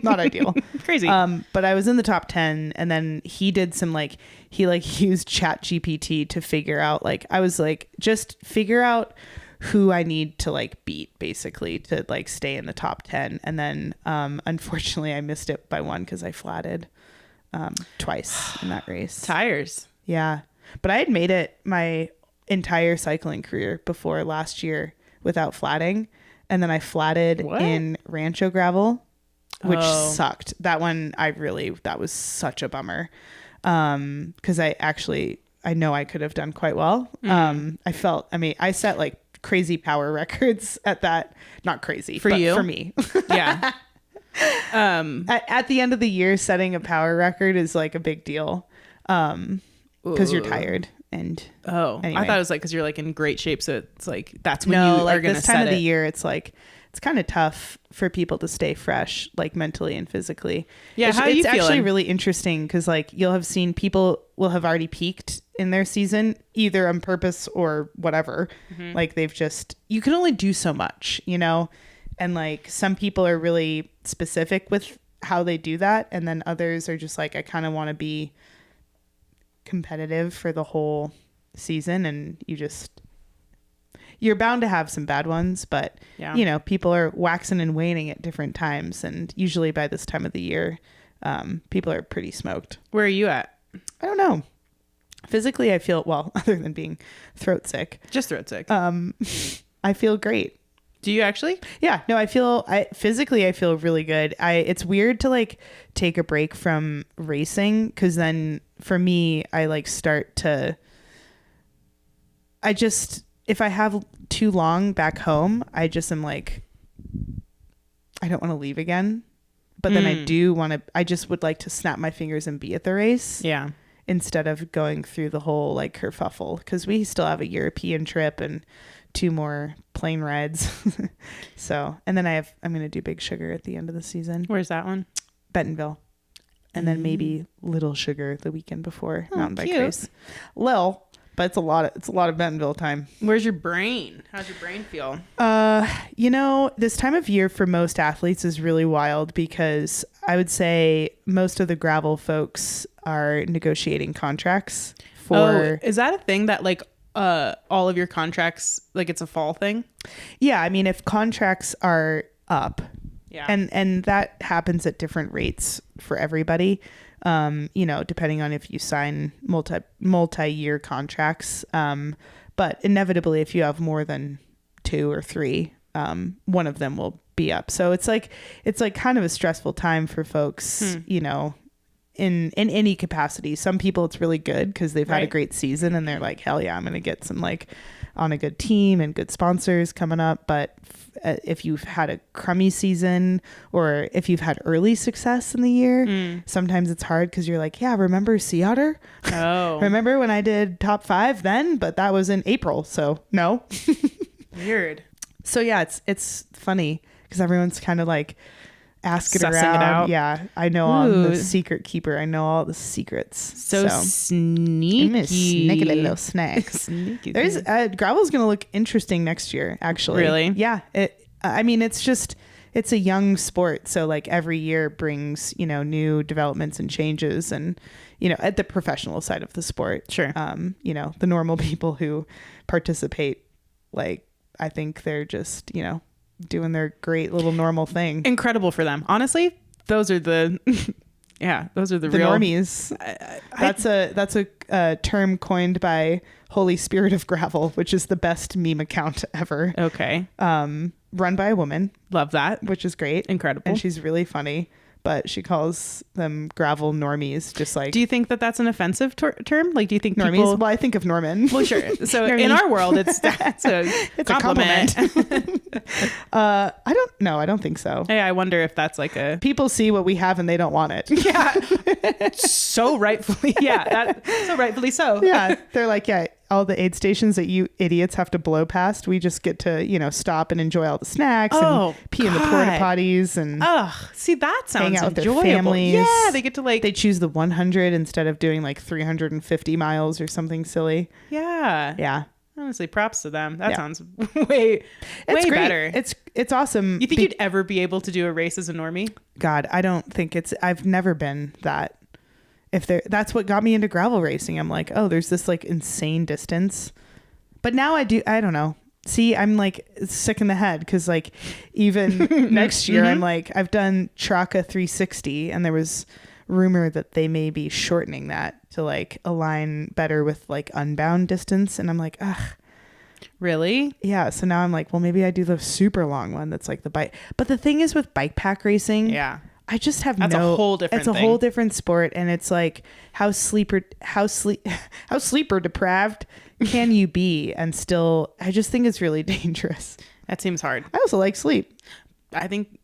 Not ideal. Crazy. But I was in the top 10, and then he did some he used ChatGPT to figure out, I was like, just figure out who I need to beat, basically, to stay in the top 10. And then unfortunately I missed it by 1 because I flatted twice in that race. Tires. Yeah. But I had made it my entire cycling career before last year without flatting. And then I flatted in Rancho Gravel, which sucked. That one, that was such a bummer. Because I know I could have done quite well. I set crazy power records at that. Not crazy for but you, for me. Yeah. At the end of the year, setting a power record is a big deal. Because you're tired. And anyway. I thought it was because you're in great shape. So it's that's when you are going to this time of the year. It's it's kind of tough for people to stay fresh, mentally and physically. Yeah. How are you feeling? It's actually really interesting because you'll have seen people will have already peaked in their season, either on purpose or whatever. Mm-hmm. They've just, you can only do so much, and And like some people are really specific with how they do that. And then others are just like, I kind of want to be competitive for the whole season. And you're bound to have some bad ones, but you know, people are waxing and waning at different times. And usually by this time of the year, people are pretty smoked. Where are you at? I don't know. Physically, I feel, well, other than being throat sick. Just throat sick. I feel great. Do you actually? Yeah, no, I feel really good. It's weird to like take a break from racing, because then for me, I like start to, if I have too long back home, I just am like, I don't want to leave again. But then I just would like to snap my fingers and be at the race. Yeah. Instead of going through the whole like kerfuffle, because we still have a European trip and 2 more plane rides. So, and then I'm going to do Big Sugar at the end of the season. Where's that one? Bentonville. And then maybe Little Sugar the weekend before mountain bike race. Lil, but it's a lot of Bentonville time. Where's your brain? How's your brain feel? You know, this time of year for most athletes is really wild, because I would say most of the gravel folks are negotiating contracts for. Is that a thing that like all of your contracts, like it's a fall thing? Yeah, I mean, if contracts are up, and that happens at different rates for everybody. You know, depending on if you sign multi-year contracts. But inevitably, if you have more than 2 or 3, one of them will be up. So it's like kind of a stressful time for folks, you know, in any capacity. Some people it's really good because they've had a great season and they're like, hell yeah, I'm going to get some like on a good team and good sponsors coming up. But if you've had a crummy season, or if you've had early success in the year, sometimes it's hard because you're like, yeah, remember Sea Otter? Oh, remember when I did top 5 then? But that was in April. So no. Weird. So yeah, it's funny because everyone's kind of like asking Sussing around. it out. Yeah, I know. I'm the secret keeper. I know all the secrets. So sneaky. I'm a sneaky little snacks. Sneaky. There's gravel's gonna look interesting next year. Actually, really? Yeah. I mean, it's a young sport, so like every year brings, you know, new developments and changes, and you know, at the professional side of the sport. Sure. You know, the normal people who participate, like I think they're just, you know, doing their great little normal thing. Incredible for them. Honestly, those are the the real normies. That's a term coined by Holy Spirit of Gravel, which is the best meme account ever. Okay. Run by a woman. Love that. Which is great. Incredible. And she's really funny. But she calls them gravel normies, just like... Do you think that that's an offensive term? Like, do you think normies? People... Well, I think of Norman. Well, sure. So in our world, it's a compliment. I don't know. I don't think so. Hey, I wonder if that's like a... People see what we have and they don't want it. Yeah. So rightfully. Yeah. So rightfully so. Yeah. They're like, yeah, all the aid stations that you idiots have to blow past, we just get to, you know, stop and enjoy all the snacks and pee in the porta potties and see, that sounds hang out enjoyable. With their families. Yeah, they get to like... They choose the 100 instead of doing like 350 miles or something silly. Yeah. Yeah. Honestly, props to them. That sounds way better. It's awesome. You think you'd ever be able to do a race as a normie? God, I don't think I've never been that. That's what got me into gravel racing. I'm like, oh, there's this like insane distance. But now I don't know. See, I'm like sick in the head because like even next year, I'm like, I've done Traka 360 and there was rumor that they may be shortening that to like align better with like Unbound distance. And I'm like, ugh. Really? Yeah. So now I'm like, well, maybe I do the super long one that's like the bike. But the thing is with bike pack racing. Yeah. I just have That's a whole different thing. Whole different sport, and it's like how sleeper deprived can you be and still I just think it's really dangerous. That seems hard. I also like sleep. I think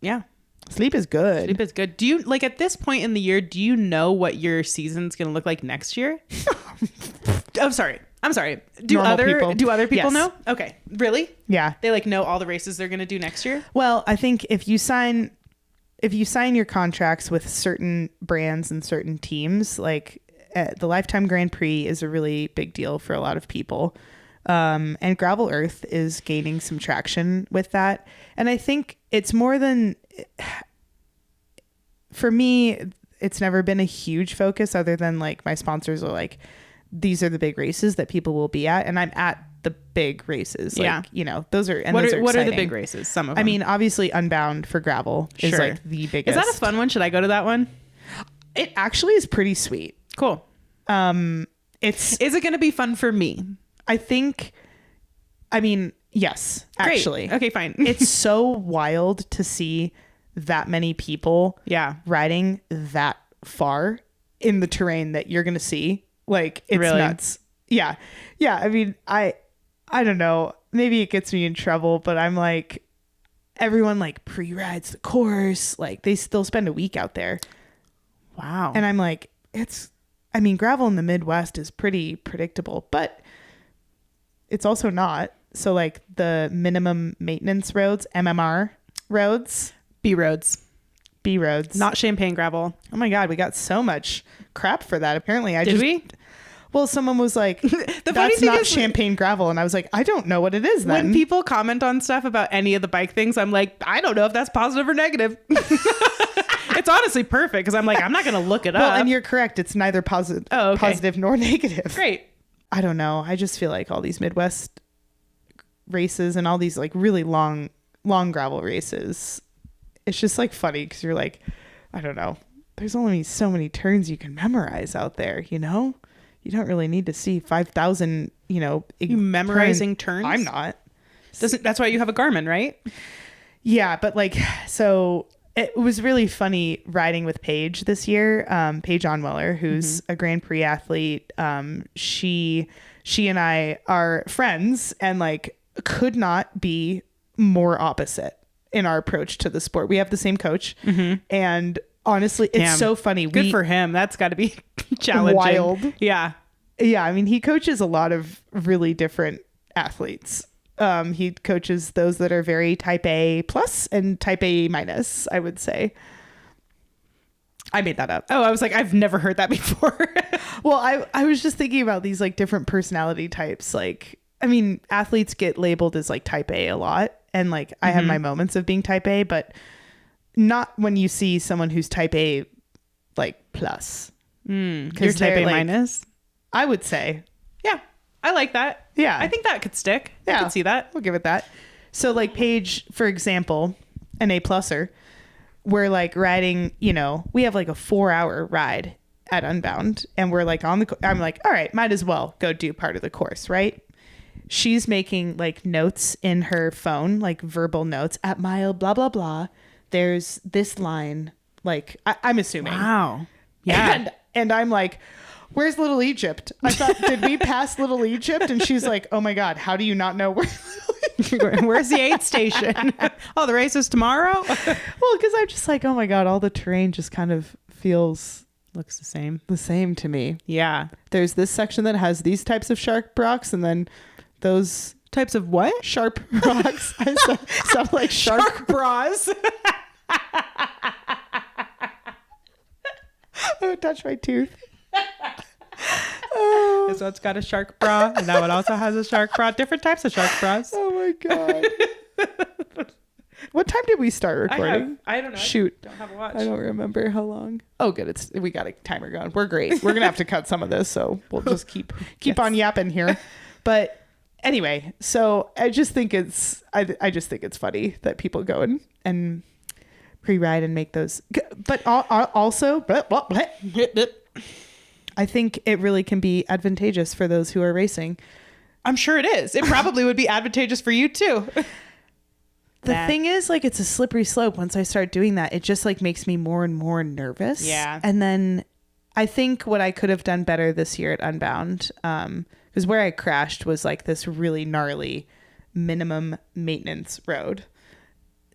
sleep is good. Sleep is good. Do you like at this point in the year, do you know what your season's going to look like next year? I'm sorry. Do other people know? Okay. Really? Yeah. They like know all the races they're going to do next year? Well, I think if you sign your contracts with certain brands and certain teams, like the Lifetime Grand Prix is a really big deal for a lot of people. And Gravel Earth is gaining some traction with that. And I think it's more than, for me, it's never been a huge focus other than like my sponsors are like, these are the big races that people will be at. And I'm at the big races. Like, Yeah. you know, those are, and What those are are the exciting. big races? Some of them. I mean, obviously Unbound for gravel is Sure. like the biggest. Is that a fun one? Should I go to that one? It actually is pretty sweet. Cool. It's, Is it going to be fun for me? I think, I mean, yes, Great. actually. Okay, fine. It's so wild to see that many people Yeah. riding that far in the terrain that you're going to see. Like, it's Really? nuts. Yeah. Yeah. I mean, I don't know. Maybe it gets me in trouble, but I'm like, everyone like pre-rides the course. Like, they still spend a week out there. Wow. And I'm like, I mean, gravel in the Midwest is pretty predictable, but it's also not. So like the minimum maintenance roads, MMR roads, B roads, B roads. not champagne gravel. Oh my God, we got so much crap for that. Apparently Did we? Well, someone was like, funny that's thing not is- champagne gravel. And I was like, I don't know what it is then. When people comment on stuff about any of the bike things, I'm like, I don't know if that's positive or negative. It's honestly perfect because I'm like, I'm not going to look it well, up. and you're correct. It's neither positive, Oh, okay. positive nor negative. Great. I don't know. I just feel like all these Midwest races and all these like really long gravel races, it's just like funny because you're like, I don't know. There's only so many turns you can memorize out there, you know? You don't really need to see 5,000, you know. You memorizing turns? I'm not. That's why you have a Garmin, right? Yeah, but like, so it was really funny riding with Paige this year. Paige Onweller, who's a Grand Prix athlete. She and I are friends and like could not be more opposite in our approach to the sport. We have the same coach, and honestly, it's Damn. so funny. Good for him. That's got to be challenging. Wild. Yeah. Yeah, I mean, he coaches a lot of really different athletes. He coaches those that are very type A plus and type A minus, I would say. I made that up. Oh, I was like, I've never heard that before. Well, I was just thinking about these like different personality types. Like, I mean, athletes get labeled as like type A a lot. And like, I have my moments of being type A, but not when you see someone who's type A, like plus. You're 'Cause type they're, A like, minus. I would say. Yeah. I like that. Yeah. I think that could stick. I Yeah. could see that. We'll give it that. So like Paige, for example, an A pluser, we're like riding, you know, we have like a 4-hour ride at Unbound and we're like on the, I'm like, all right, might as well go do part of the course, right? She's making like notes in her phone, like verbal notes at mile, blah, blah, blah. There's this line, like I'm assuming. Wow. Yeah. And I'm like, where's Little Egypt? I thought, did we pass Little Egypt? And she's like, oh my God, how do you not know where Where's the aid station? Oh, the race is tomorrow? Well, because I'm just like, oh my God, all the terrain just kind of feels Looks the same. the same to me. Yeah. There's this section that has these types of sharp rocks and then those Types of what? sharp rocks. I sound like shark. bras. Oh, touch my tooth. This one's got a shark bra, and that one also has a shark bra. Different types of shark bras. Oh my God. What time did we start recording? I don't know. Shoot. I don't have a watch. I don't remember how long. Oh, good. We got a timer going. We're great. We're gonna have to cut some of this, so we'll just keep Yes. on yapping here. But anyway, so I just think it's I just think it's funny that people go and pre-ride and make those. But also, I think it really can be advantageous for those who are racing. I'm sure it is. It probably would be advantageous for you too. The thing is, like, it's a slippery slope. Once I start doing that, it just like makes me more and more nervous. Yeah. And then I think what I could have done better this year at Unbound, because where I crashed was like this really gnarly minimum maintenance road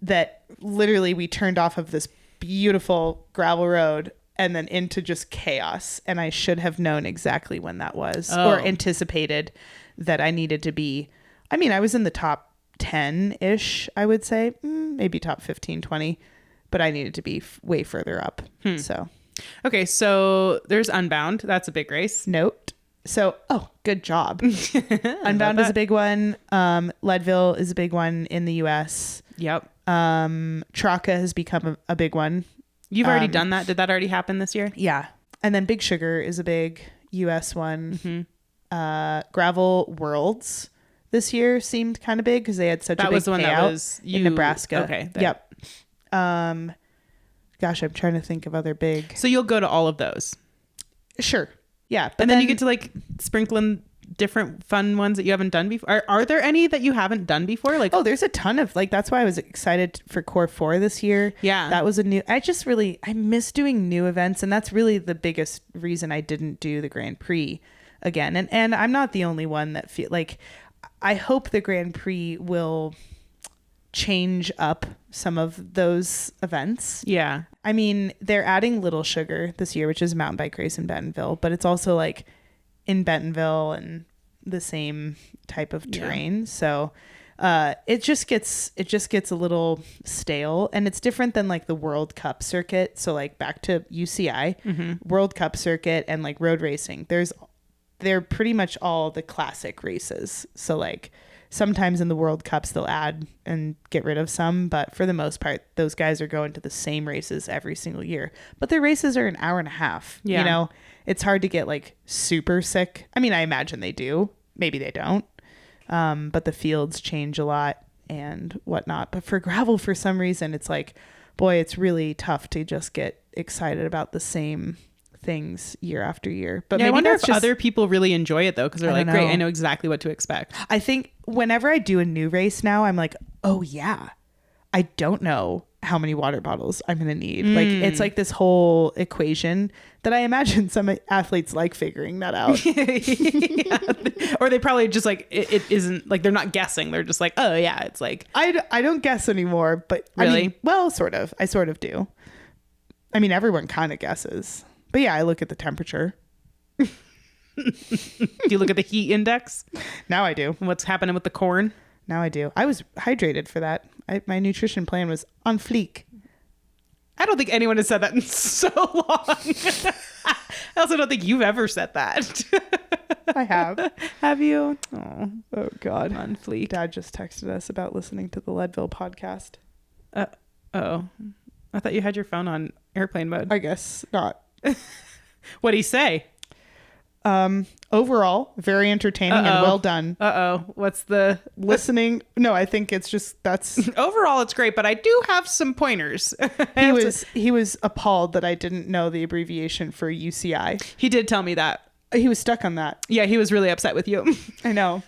that literally we turned off of this beautiful gravel road and then into just chaos. And I should have known exactly when that was or anticipated that I needed to be. I mean, I was in the top 10-ish, I would say, maybe top 15, 20, but I needed to be way further up. So Okay, so there's Unbound. That's a big race. note. So, good job. Unbound is a big one. Leadville is a big one in the US. Yep. Traka has become a big one. You've already done that. Did that already happen this year? Yeah. And then Big Sugar is a big US one. Gravel Worlds this year seemed kind of big because they had such a big was the one payout that was in Nebraska. Okay. Yep. Gosh, I'm trying to think of other big. So you'll go to all of those. Sure. Yeah. But And then you get to like sprinkle in different fun ones that you haven't done before. Are there any that you haven't done before? Like, there's a ton of like, that's why I was excited for Core 4 this year. Yeah. That was I miss doing new events. And that's really the biggest reason I didn't do the Grand Prix again. And I'm not the only one that feel like, I hope the Grand Prix will change up some of those events. yeah. I mean, they're adding Little Sugar this year, which is a mountain bike race in Bentonville, but it's also like in Bentonville and the same type of terrain. So it just gets a little stale, and it's different than like the World Cup circuit. So like back to UCI, World Cup circuit and like road racing. They're pretty much all the classic races. So like sometimes in the World Cups they'll add and get rid of some, but for the most part, those guys are going to the same races every single year. But their races are an hour and a half. Yeah. You know, it's hard to get like super sick. I mean, I imagine they do. Maybe they don't. But the fields change a lot and whatnot. But for gravel, for some reason, it's like, boy, it's really tough to just get excited about the same things year after year. But Yeah, I maybe wonder that's if just other people really enjoy it though, because they're I like, don't great, know. I know exactly what to expect. I think whenever I do a new race now, I'm like, oh yeah, I don't know how many water bottles I'm going to need. Like it's like this whole equation that I imagine some athletes like figuring that out. Yeah. Or they probably just like, it isn't like, they're not guessing. They're just like, oh yeah, it's like, I don't guess anymore, but Really? I mean, well, sort of. I sort of do. I mean, everyone kind of guesses. But yeah, I look at the temperature. do you look at the heat index Now I do. and what's happening with the corn? Now I do. I was hydrated for that. My nutrition plan was on fleek. I don't think anyone has said that in so long. I also don't think you've ever said that. I have. Have you? Oh God. On fleek. Dad just texted us about listening to the Leadville podcast. Oh, I thought you had your phone on airplane mode. I guess not. What'd he say? Overall, very entertaining and well done. What's the Listening. No, I think it's just that's overall? It's great, but I do have some pointers. he was appalled that I didn't know the abbreviation for UCI. He did tell me that. He was stuck on that. Yeah, he was really upset with you. I know.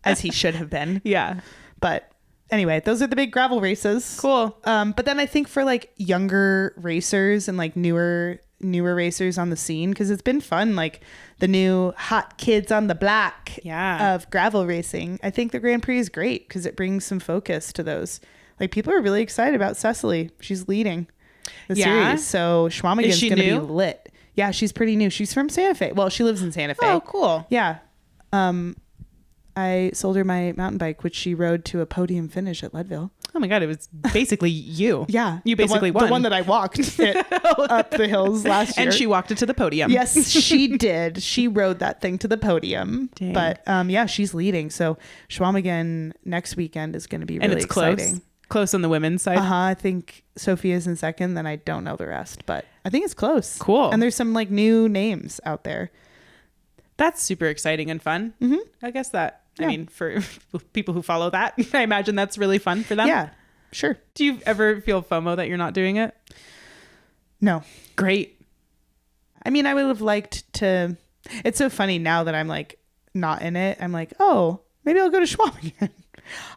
As he should have been. Yeah. But anyway, those are the big gravel races. Cool. But then I think for like younger racers and like newer racers on the scene, because it's been fun, like the new hot kids on the block of gravel racing. I think the Grand Prix is great because it brings some focus to those. Like people are really excited about Cecily. She's leading the series. So Schwamigan's going to be lit. Yeah, she's pretty new. She's from Santa Fe. Well, she lives in Santa Fe. Oh, cool. Yeah. I sold her my mountain bike, which she rode to a podium finish at Leadville. Oh my God, it was basically you. Yeah. You basically won. The one that I walked up the hills last year. And she walked it to the podium. Yes, she did. She rode that thing to the podium. Dang. But yeah, she's leading. So Schwamigan next weekend is going to be really and it's exciting. Close on the women's side. I think Sophia's in second, then I don't know the rest, but I think it's close. Cool. And there's some like new names out there. That's super exciting and fun. Mm-hmm. I guess that. Yeah. I mean, for people who follow that, I imagine that's really fun for them. Yeah, sure. Do you ever feel FOMO that you're not doing it? No. Great. I mean, I would have liked to. It's so funny now that I'm like not in it. I'm like, oh, maybe I'll go to Schwamigan.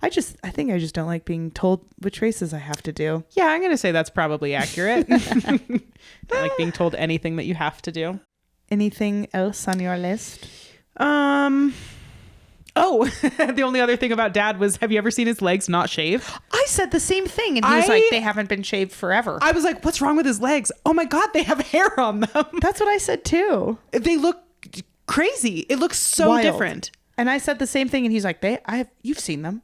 I think I just don't like being told which races I have to do. Yeah, I'm going to say that's probably accurate. Don't like being told anything that you have to do. Anything else on your list? Oh, the only other thing about Dad was, have you ever seen his legs not shaved? I said the same thing. And he was like, they haven't been shaved forever. I was like, what's wrong with his legs? Oh my God, they have hair on them. That's what I said too. They look crazy. It looks so Wild. different. And I said the same thing. And he's like, you've seen them.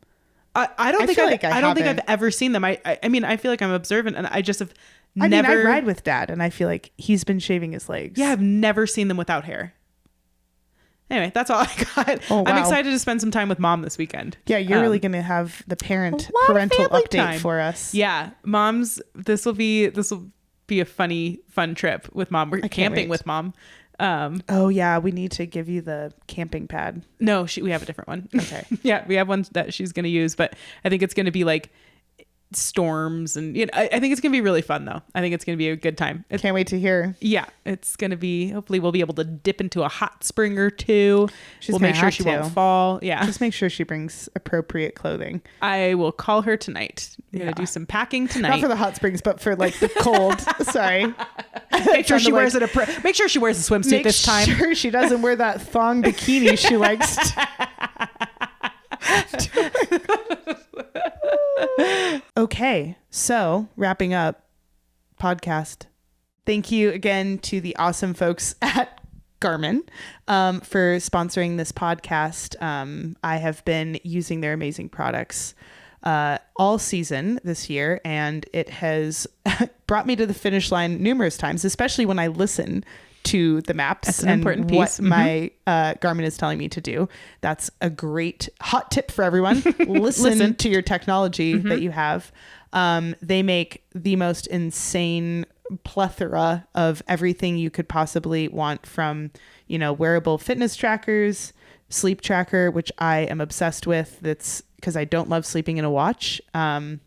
I don't think haven't. I've ever seen them. I mean, I feel like I'm observant and I just have I never. mean, I ride with Dad and I feel like he's been shaving his legs. Yeah, I've never seen them without hair. Anyway, that's all I got. Oh, I'm wow. excited to spend some time with Mom this weekend. Yeah, you're really going to have the parental family update time for us. Yeah, this will be a fun trip with Mom. We're camping with Mom. Oh yeah, we need to give you the camping pad. No, we have a different one. Okay. Yeah, we have one that she's going to use, but I think it's going to be like storms and I think it's gonna be really fun though. I think it's gonna be a good time. Can't wait to hear. Yeah, it's gonna be, hopefully we'll be able to dip into a hot spring or two. She's we'll make sure she won't fall. Yeah, just make sure she brings appropriate clothing. I will call her tonight. I'm gonna do some packing tonight. Not for the hot springs, but for like the cold. Sorry. Make sure she wears make sure she wears a swimsuit this time. Make sure she doesn't wear that thong bikini she likes. Okay, so wrapping up podcast. Thank you again to the awesome folks at Garmin for sponsoring this podcast. I have been using their amazing products all season this year, and it has brought me to the finish line numerous times, especially when I listen to the maps. That's an and important piece. What my Garmin is telling me to do. That's a great hot tip for everyone. Listen to your technology that you have. They make the most insane plethora of everything you could possibly want, from, wearable fitness trackers, sleep tracker, which I am obsessed with. That's because I don't love sleeping in a watch. The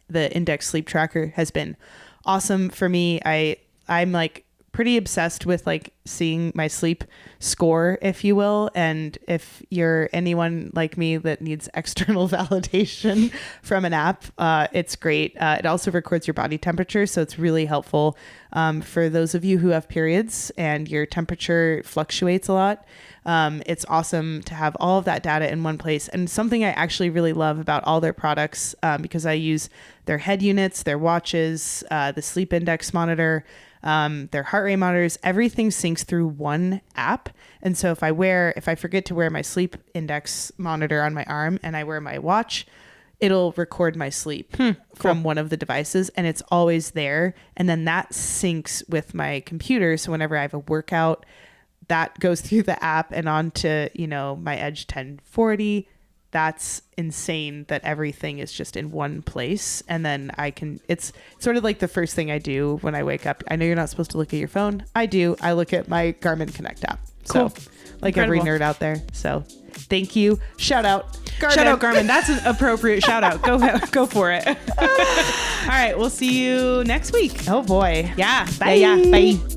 Index sleep tracker has been awesome for me. I'm like pretty obsessed with like seeing my sleep score, if you will. And if you're anyone like me that needs external validation from an app, it's great. It also records your body temperature, so it's really helpful for those of you who have periods and your temperature fluctuates a lot. It's awesome to have all of that data in one place. And something I actually really love about all their products, because I use their head units, their watches, the sleep index monitor, their heart rate monitors, everything syncs through one app. And so if I forget to wear my sleep index monitor on my arm and I wear my watch, it'll record my sleep from one of the devices, and it's always there. And then that syncs with my computer. So whenever I have a workout, that goes through the app and onto, my Edge 1040. That's insane that everything is just in one place. And then it's sort of like the first thing I do when I wake up. I know you're not supposed to look at your phone. I do. I look at my Garmin Connect app. Cool. So like every nerd out there. So thank you. Shout out Garmin. Shout out Garmin. That's an appropriate shout out. Go for it. All right. We'll see you next week. Oh boy. Yeah. Bye. Yeah. Bye.